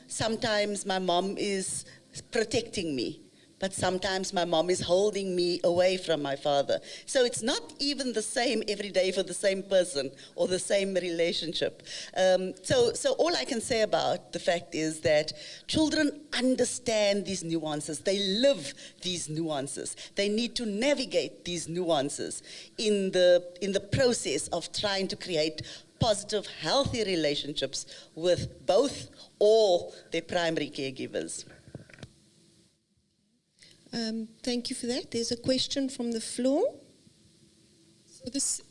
sometimes my mom is protecting me, but sometimes my mom is holding me away from my father. So it's not even the same every day for the same person or the same relationship. So all I can say about the fact is that children understand these nuances. They live these nuances. They need to navigate these nuances in the process of trying to create positive, healthy relationships with both or their primary caregivers. Thank you for that. There's a question from the floor. So this,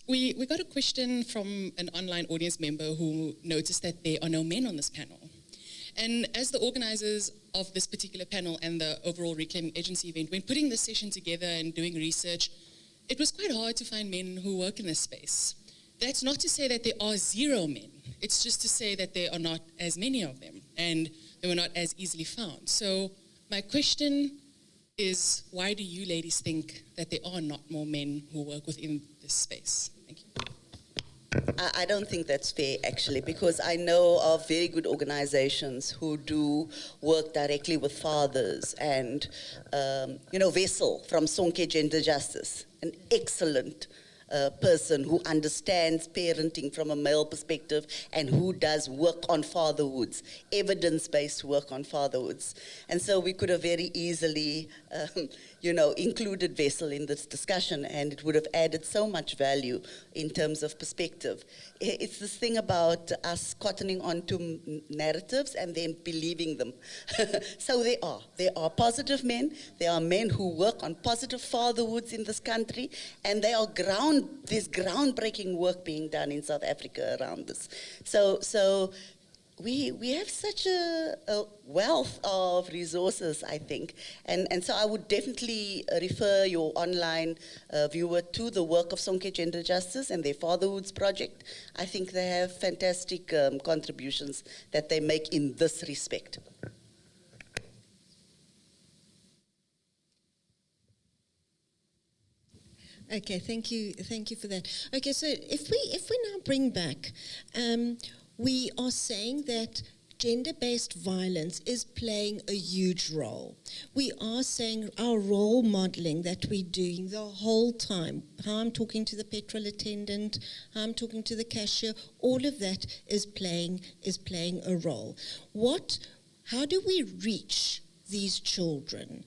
we got a question from an online audience member who noticed that there are no men on this panel. And as the organizers of this particular panel and the overall Reclaiming Agency event, when putting this session together and doing research, it was quite hard to find men who work in this space. That's not to say that there are 0 men. It's just to say that there are not as many of them, and they were not as easily found. So my question is, why do you ladies think that there are not more men who work within this space? Thank you. I don't think that's fair, actually, because I know of very good organizations who do work directly with fathers, and Vessel from Sonke Gender Justice, an excellent person who understands parenting from a male perspective and who does work on fatherhoods, evidence-based work on fatherhoods. And so we could have very easily, included Vessel in this discussion, and it would have added so much value in terms of perspective. It's this thing about us cottoning onto narratives and then believing them. So there are positive men, there are men who work on positive fatherhoods in this country, and there's groundbreaking work being done in South Africa around this. So we have such a wealth of resources, I think, and so I would definitely refer your online viewer to the work of Sonke Gender Justice and their Fatherhoods project. I think they have fantastic contributions that they make in this respect. Okay, thank you for that. Okay, so if we now bring back, we are saying that gender-based violence is playing a huge role. We are saying our role modeling that we're doing the whole time, how I'm talking to the petrol attendant, how I'm talking to the cashier, all of that is playing a role. How do we reach these children?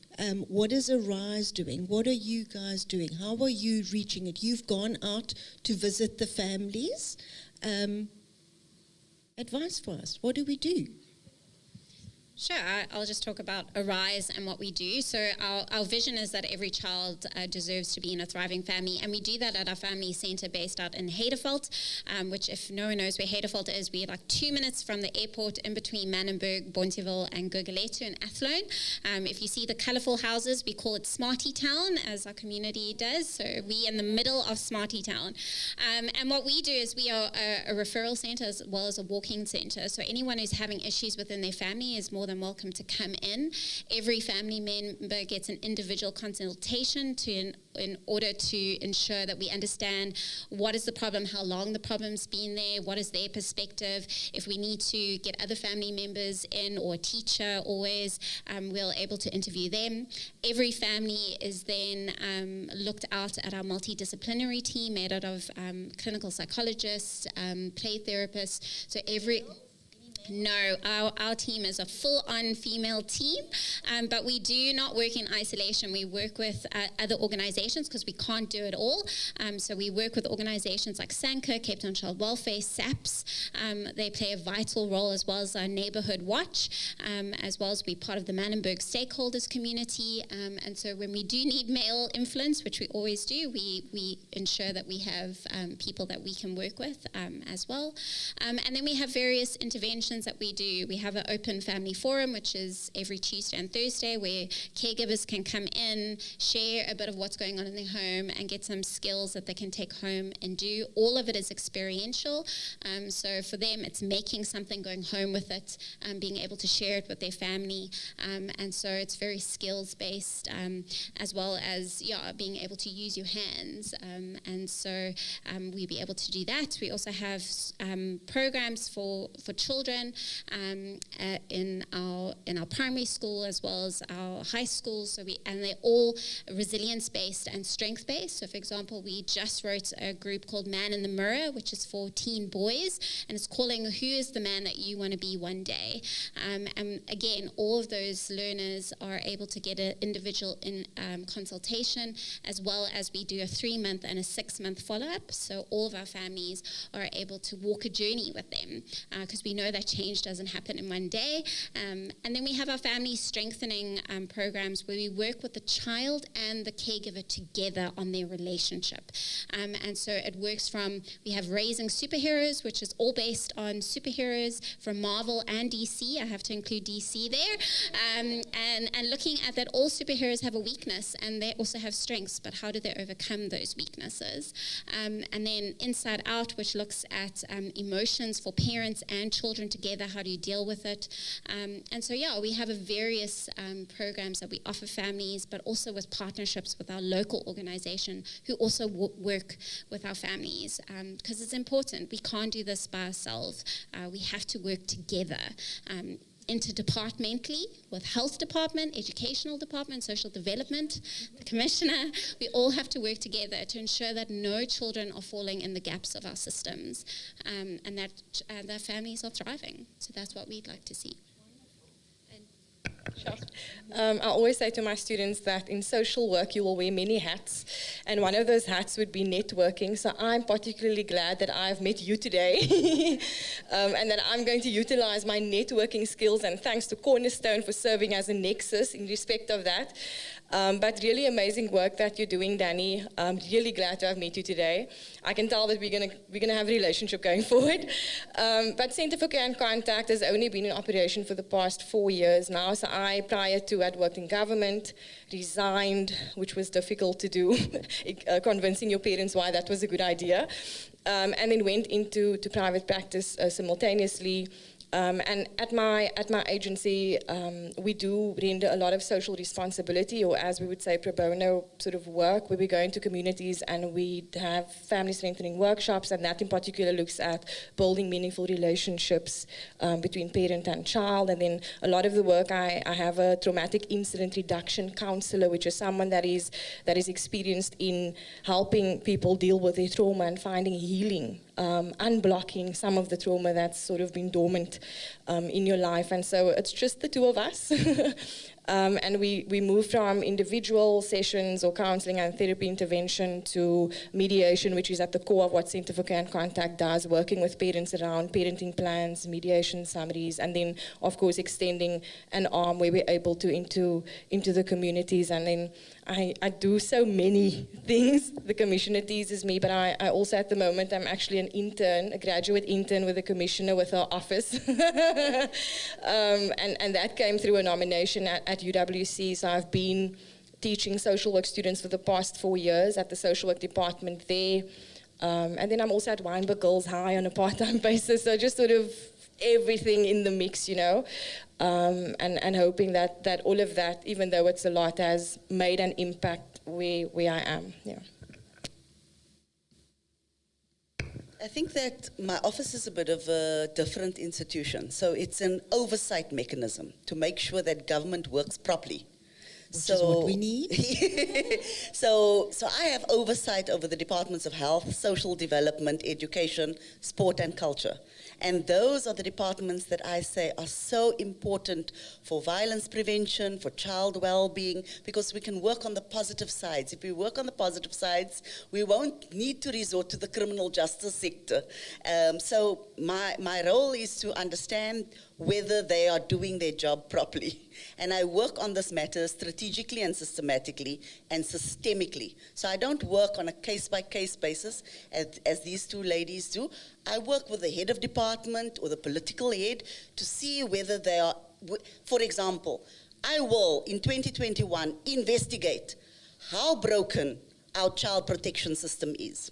What is Arise doing? What are you guys doing? How are you reaching it? You've gone out to visit the families. Advice for us. What do we do? Sure, I'll just talk about Arise and what we do. So our vision is that every child deserves to be in a thriving family, and we do that at our family centre based out in Hedeveld, which, if no one knows where Hedeveld is, we're like 2 minutes from the airport in between Manenberg, Bonteheuwel and Gugulethu in Athlone. If you see the colourful houses, we call it Smarty Town, as our community does. So we're in the middle of Smarty Town. And what we do is we are a referral centre as well as a walk-in centre. So anyone who's having issues within their family is more than welcome to come in. Every family member gets an individual consultation in order to ensure that we understand what is the problem, how long the problem's been there, what is their perspective. If we need to get other family members in or a teacher, always we're able to interview them. Every family is then looked out at our multidisciplinary team made out of clinical psychologists, play therapists. So No, our team is a full-on female team, but we do not work in isolation. We work with other organizations because we can't do it all. So we work with organizations like SANCA, Cape Town Child Welfare, SAPS. They play a vital role, as well as our Neighbourhood Watch, as well as be part of the Manenberg stakeholders community. And so when we do need male influence, which we always do, we ensure that we have people that we can work with as well. And then we have various interventions that we do. We have an open family forum, which is every Tuesday and Thursday, where caregivers can come in, share a bit of what's going on in their home, and get some skills that they can take home and do. All of it is experiential. So for them, it's making something, going home with it, being able to share it with their family. And so it's very skills-based, as well as being able to use your hands. And so we'll be able to do that. We also have programs for children in our primary school as well as our high school. And they're all resilience-based and strength-based. So, for example, we just wrote a group called Man in the Mirror, which is for teen boys, and it's calling "Who is the man that you want to be one day?" And again, all of those learners are able to get an individual consultation, as well as we do a 3-month and a 6-month follow-up. So all of our families are able to walk a journey with them, because we know that change doesn't happen in one day. And then we have our family strengthening programs, where we work with the child and the caregiver together on their relationship. And so it works from, we have Raising Superheroes, which is all based on superheroes from Marvel and DC. I have to include DC there. And looking at that, all superheroes have a weakness and they also have strengths, but how do they overcome those weaknesses? And then Inside Out, which looks at emotions for parents and children together. How do you deal with it? And so, we have various programs that we offer families, but also with partnerships with our local organization who also work with our families, because it's important. We can't do this by ourselves. We have to work together. Interdepartmentally with health department, educational department, social development, the commissioner. We all have to work together to ensure that no children are falling in the gaps of our systems, and that their families are thriving. So that's what we'd like to see. Sure. I always say to my students that in social work you will wear many hats, and one of those hats would be networking. So I'm particularly glad that I've met you today and that I'm going to utilize my networking skills, and thanks to Cornerstone for serving as a nexus in respect of that. But really amazing work that you're doing, Danny. I'm really glad to have met you today. I can tell that we're gonna have a relationship going forward. But Centre for Care and Contact has only been in operation for the past 4 years now. So I, prior to, had worked in government, resigned, which was difficult to do, convincing your parents why that was a good idea. And then went into private practice simultaneously. And at my agency, we do render a lot of social responsibility, or as we would say, pro bono sort of work, where we go into communities and we have family strengthening workshops, and that in particular looks at building meaningful relationships between parent and child. And then a lot of the work, I have a traumatic incident reduction counselor, which is someone that is experienced in helping people deal with their trauma and finding healing, unblocking some of the trauma that's sort of been dormant in your life. And so it's just the two of us. And we move from individual sessions or counseling and therapy intervention to mediation, which is at the core of what Centre for Care and Contact does, working with parents around parenting plans, mediation summaries, and then, of course, extending an arm where we're able to into the communities. And then I do so many things. The commissioner teases me, but I also at the moment I'm actually an intern, a graduate intern with the commissioner with our office. And that came through a nomination at UWC. So I've been teaching social work students for the past 4 years at the social work department there. And then I'm also at Weinberg Girls High on a part-time basis. So just sort of everything in the mix, you know, and hoping that all of that, even though it's a lot, has made an impact where I am. Yeah. I think that my office is a bit of a different institution. So it's an oversight mechanism to make sure that government works properly. Which is what we need. So I have oversight over the departments of health, social development, education, sport and culture. And those are the departments that I say are so important for violence prevention, for child well-being, because we can work on the positive sides. If we work on the positive sides, we won't need to resort to the criminal justice sector. So my role is to understand whether they are doing their job properly. And I work on this matter strategically and systematically and systemically. So I don't work on a case-by-case basis as these two ladies do. I work with the head of department or the political head to see whether they are, for example, I will in 2021 investigate how broken our child protection system is.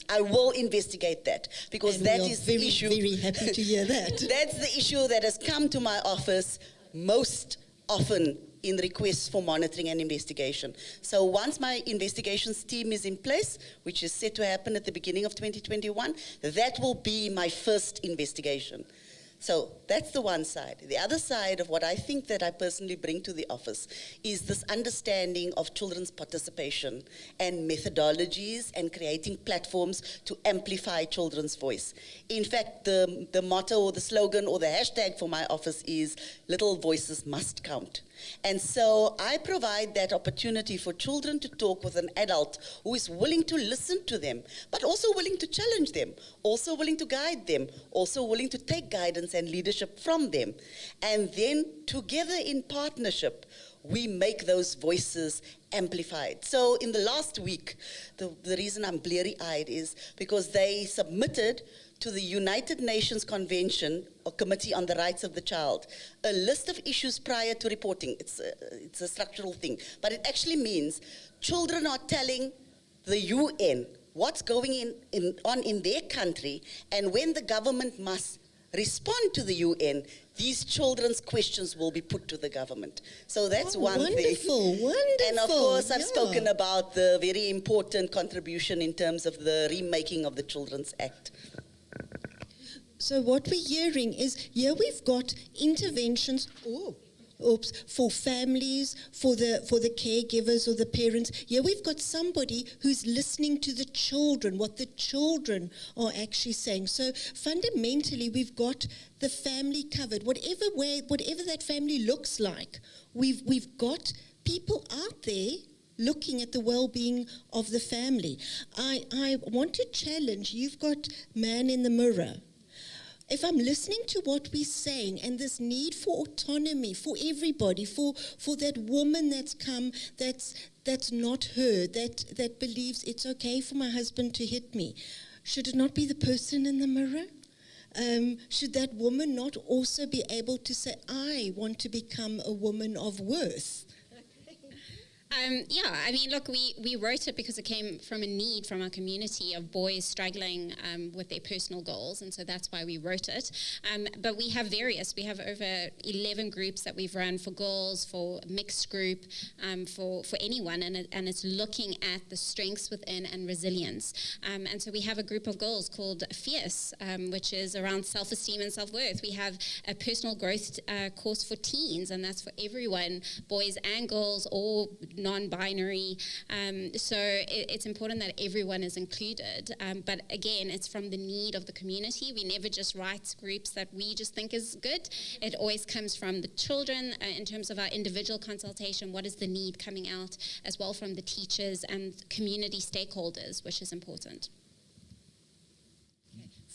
I will investigate that because and that we are is very, the issue. very happy to hear that. That's the issue that has come to my office most often in requests for monitoring and investigation. So once my investigations team is in place, which is set to happen at the beginning of 2021, that will be my first investigation. So that's the one side. The other side of what I think that I personally bring to the office is this understanding of children's participation and methodologies and creating platforms to amplify children's voice. In fact, the motto or the slogan or the hashtag for my office is "Little Voices Must Count." And so I provide that opportunity for children to talk with an adult who is willing to listen to them, but also willing to challenge them, also willing to guide them, also willing to take guidance and leadership from them. And then together in partnership, we make those voices amplified. So in the last week, the reason I'm bleary-eyed is because they submitted to the United Nations Convention or Committee on the Rights of the Child a list of issues prior to reporting. It's a structural thing, but it actually means children are telling the UN what's going on in their country, and when the government must respond to the UN, these children's questions will be put to the government. So that's one thing. Wonderful. And of course, I've spoken about the very important contribution in terms of the remaking of the Children's Act. So what we're hearing is, here we've got interventions for families, for the caregivers or the parents. Here we've got somebody who's listening to the children, what the children are actually saying. So fundamentally, we've got the family covered. Whatever that family looks like, we've got people out there looking at the well-being of the family. I want to challenge, you've got man in the mirror. If I'm listening to what we're saying and this need for autonomy for everybody, for that woman that's come, that's not her, that believes it's okay for my husband to hit me, should it not be the person in the mirror? Should that woman not also be able to say, I want to become a woman of worth? Yeah, I mean, look, we wrote it because it came from a need from our community of boys struggling with their personal goals, and so that's why we wrote it. But we have various. We have over 11 groups that we've run for girls, for mixed group, for anyone, and it's looking at the strengths within and resilience. And so we have a group of girls called Fierce, which is around self-esteem and self-worth. We have a personal growth course for teens, and that's for everyone, boys and girls, or non-binary. So it's important that everyone is included. But again, it's from the need of the community. We never just write groups that we just think is good. It always comes from the children in terms of our individual consultation. What is the need coming out, as well from the teachers and community stakeholders, which is important.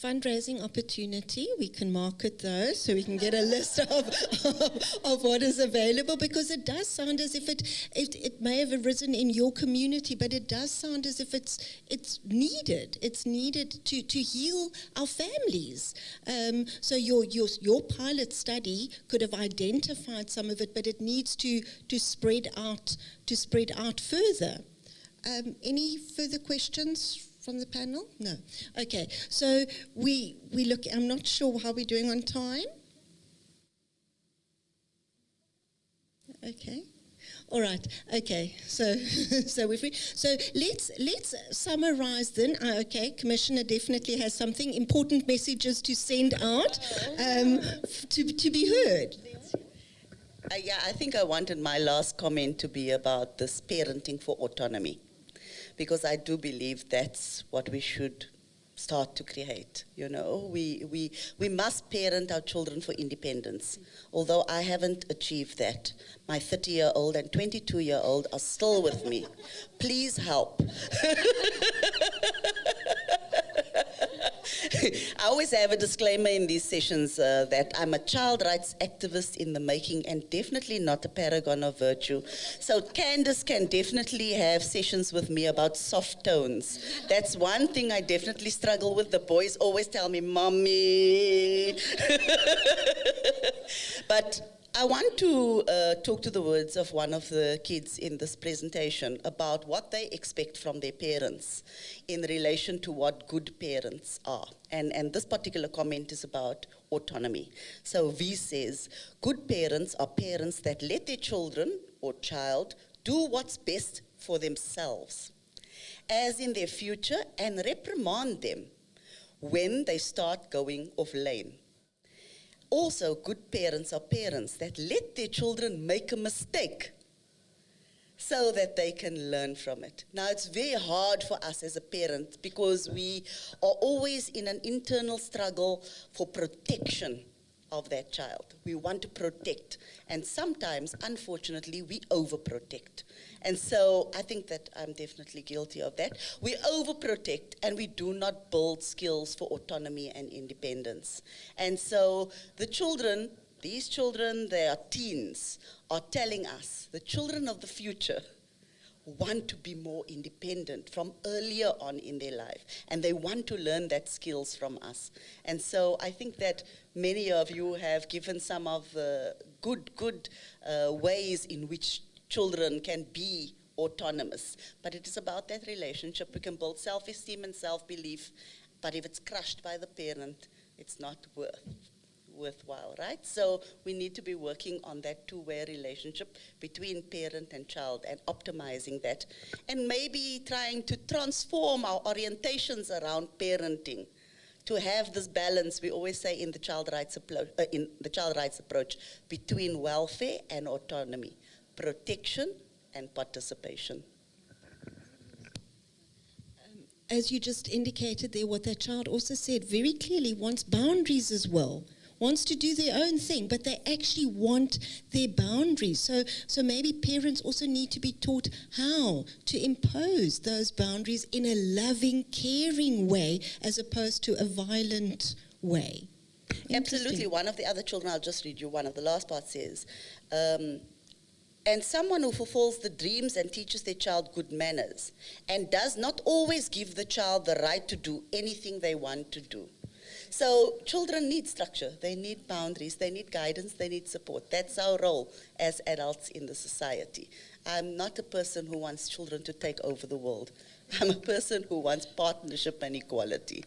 Fundraising opportunity, we can market those so we can get a list of what is available, because it does sound as if it may have arisen in your community, but it does sound as if it's needed. It's needed to heal our families. So your pilot study could have identified some of it, but it needs to spread out further. Any further questions from the panel? No. Okay, so we look, I'm not sure how we're doing on time. Okay. All right. Okay. So let's summarize then. Okay, Commissioner definitely has something important messages to send out to be heard. Yeah, I think I wanted my last comment to be about this parenting for autonomy, because I do believe that's what we should start to create. You know, we must parent our children for independence. Although I haven't achieved that, my 30-year-old and 22-year-old are still with me. Please help. I always have a disclaimer in these sessions that I'm a child rights activist in the making and definitely not a paragon of virtue. So Candace can definitely have sessions with me about soft tones. That's one thing I definitely struggle with. The boys always tell me, "Mommy." But I want to talk to the words of one of the kids in this presentation about what they expect from their parents in relation to what good parents are. And this particular comment is about autonomy. So V says, good parents are parents that let their children or child do what's best for themselves, as in their future, and reprimand them when they start going off lane. Also, good parents are parents that let their children make a mistake so that they can learn from it. Now, it's very hard for us as a parent because we are always in an internal struggle for protection of that child. We want to protect, and sometimes, unfortunately, we overprotect. And so I think that I'm definitely guilty of that. We overprotect and we do not build skills for autonomy and independence. And so the children, these children, they are teens, are telling us, the children of the future want to be more independent from earlier on in their life, and they want to learn that skills from us. And so I think that many of you have given some of the good ways in which children can be autonomous, but it is about that relationship. We can build self-esteem and self-belief, but if it's crushed by the parent, it's not worthwhile, right? So we need to be working on that two-way relationship between parent and child and optimizing that, and maybe trying to transform our orientations around parenting to have this balance. We always say in the child rights approach between welfare and autonomy, protection and participation. As you just indicated there, what that child also said very clearly, wants boundaries as well, wants to do their own thing, but they actually want their boundaries. So maybe parents also need to be taught how to impose those boundaries in a loving, caring way as opposed to a violent way. Absolutely. One of the other children, I'll just read you one of the last parts, says, and someone who fulfills the dreams and teaches their child good manners and does not always give the child the right to do anything they want to do. So children need structure, they need boundaries, they need guidance, they need support. That's our role as adults in the society. I'm not a person who wants children to take over the world. I'm a person who wants partnership and equality.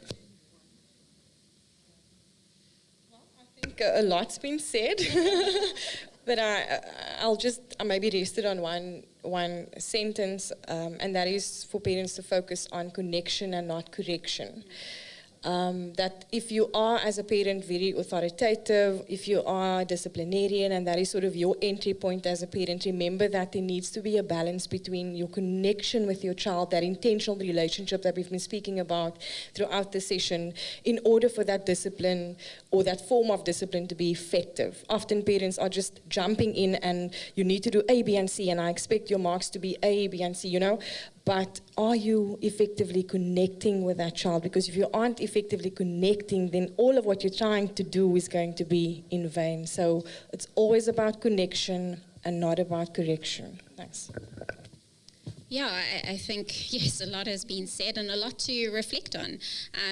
I think a lot's been said, but I'll just maybe rest it on one sentence, and that is for parents to focus on connection and not correction. That if you are, as a parent, very authoritative, if you are disciplinarian, and that is sort of your entry point as a parent, remember that there needs to be a balance between your connection with your child, that intentional relationship that we've been speaking about throughout the session, in order for that discipline or that form of discipline to be effective. Often parents are just jumping in and you need to do A, B, and C, and I expect your marks to be A, B, and C, you know. But are you effectively connecting with that child? Because if you aren't effectively connecting, then all of what you're trying to do is going to be in vain. So it's always about connection and not about correction. Thanks. Yeah, I think, yes, a lot has been said and a lot to reflect on.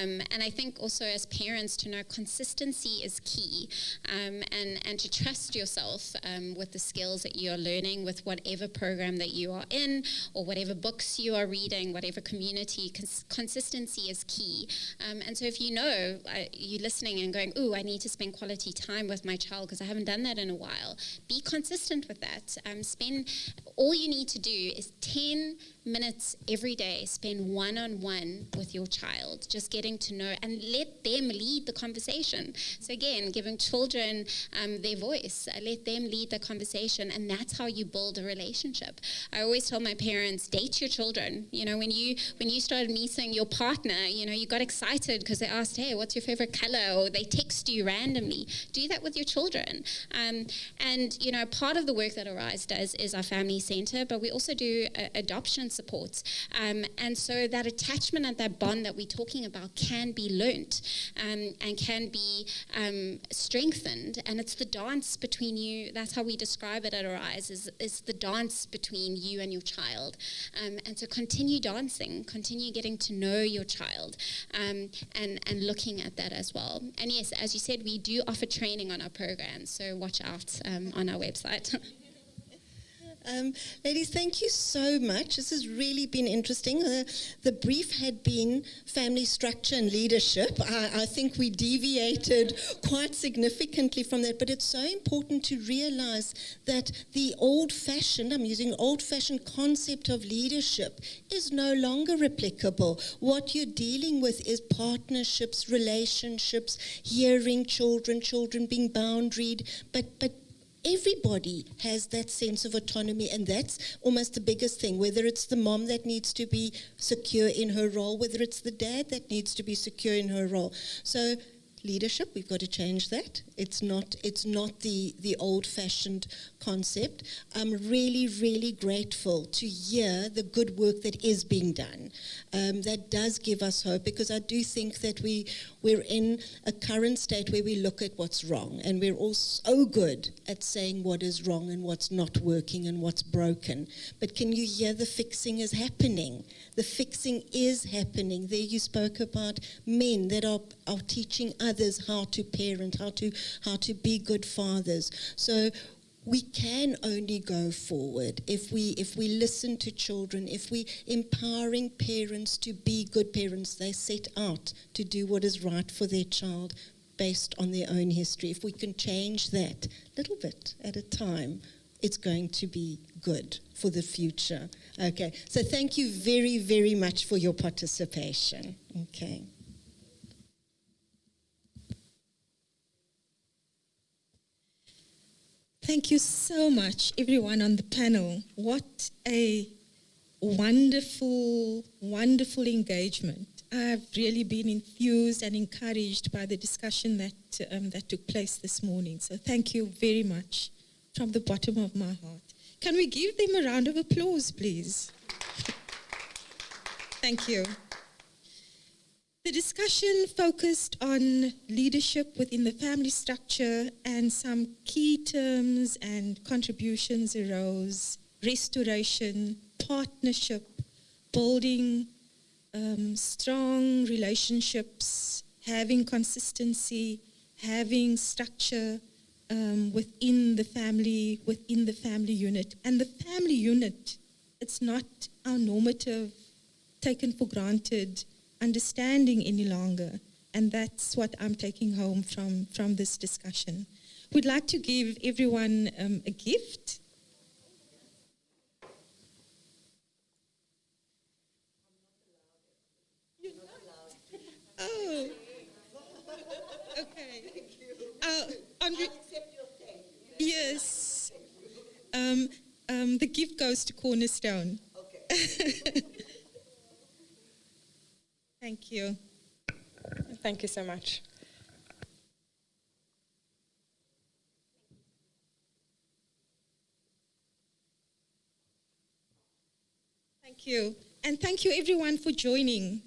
And I think also as parents to know consistency is key, and to trust yourself with the skills that you are learning with whatever program that you are in or whatever books you are reading, whatever community. Consistency is key. And so if you know, you're listening and going, ooh, I need to spend quality time with my child because I haven't done that in a while, be consistent with that. All you need to do is 10 minutes every day, spend one-on-one with your child, just getting to know and let them lead the conversation. So again, giving children their voice, let them lead the conversation, and that's how you build a relationship. I always tell my parents, date your children. You know, when you started meeting your partner, you know, you got excited because they asked, hey, what's your favorite color? Or they text you randomly. Do that with your children. And, you know, part of the work that Arise does is our family center, but we also do adoption support. And so that attachment and that bond that we're talking about can be learnt and can be strengthened. And it's the dance between you. That's how we describe it at Arise, is the dance between you and your child. And so continue dancing, continue getting to know your child, and looking at that as well. And yes, as you said, we do offer training on our program, so watch out on our website. Ladies, thank you so much. This has really been interesting. The brief had been family structure and leadership. I think we deviated quite significantly from that, but it's so important to realize that the old-fashioned, I'm using old-fashioned concept of leadership is no longer applicable. What you're dealing with is partnerships, relationships, hearing children being boundaried, but everybody has that sense of autonomy, and that's almost the biggest thing, whether it's the mom that needs to be secure in her role, whether it's the dad that needs to be secure in her role. So leadership, we've got to change that. It's not the old-fashioned concept. I'm really, really grateful to hear the good work that is being done. That does give us hope, because I do think that we're in a current state where we look at what's wrong, and we're all so good at saying what is wrong and what's not working and what's broken. But can you hear the fixing is happening? The fixing is happening. There you spoke about men that are teaching others how to parent, how to be good fathers. So we can only go forward if we listen to children, if we empowering parents to be good parents. They set out to do what is right for their child based on their own history. If we can change that little bit at a time, it's going to be good for the future. Okay, so thank you very, very much for your participation. Okay. Thank you so much, everyone on the panel. What a wonderful, wonderful engagement. I've really been enthused and encouraged by the discussion that took place this morning. So thank you very much from the bottom of my heart. Can we give them a round of applause, please? Thank you. The discussion focused on leadership within the family structure, and some key terms and contributions arose: restoration, partnership, building strong relationships, having consistency, having structure, within the family unit. And the family unit, it's not our normative, taken for granted understanding any longer. And that's what I'm taking home from this discussion. We'd like to give everyone a gift. Oh, okay. Yes. The gift goes to Cornerstone. Okay. Thank you. Thank you so much. Thank you. And thank you everyone for joining.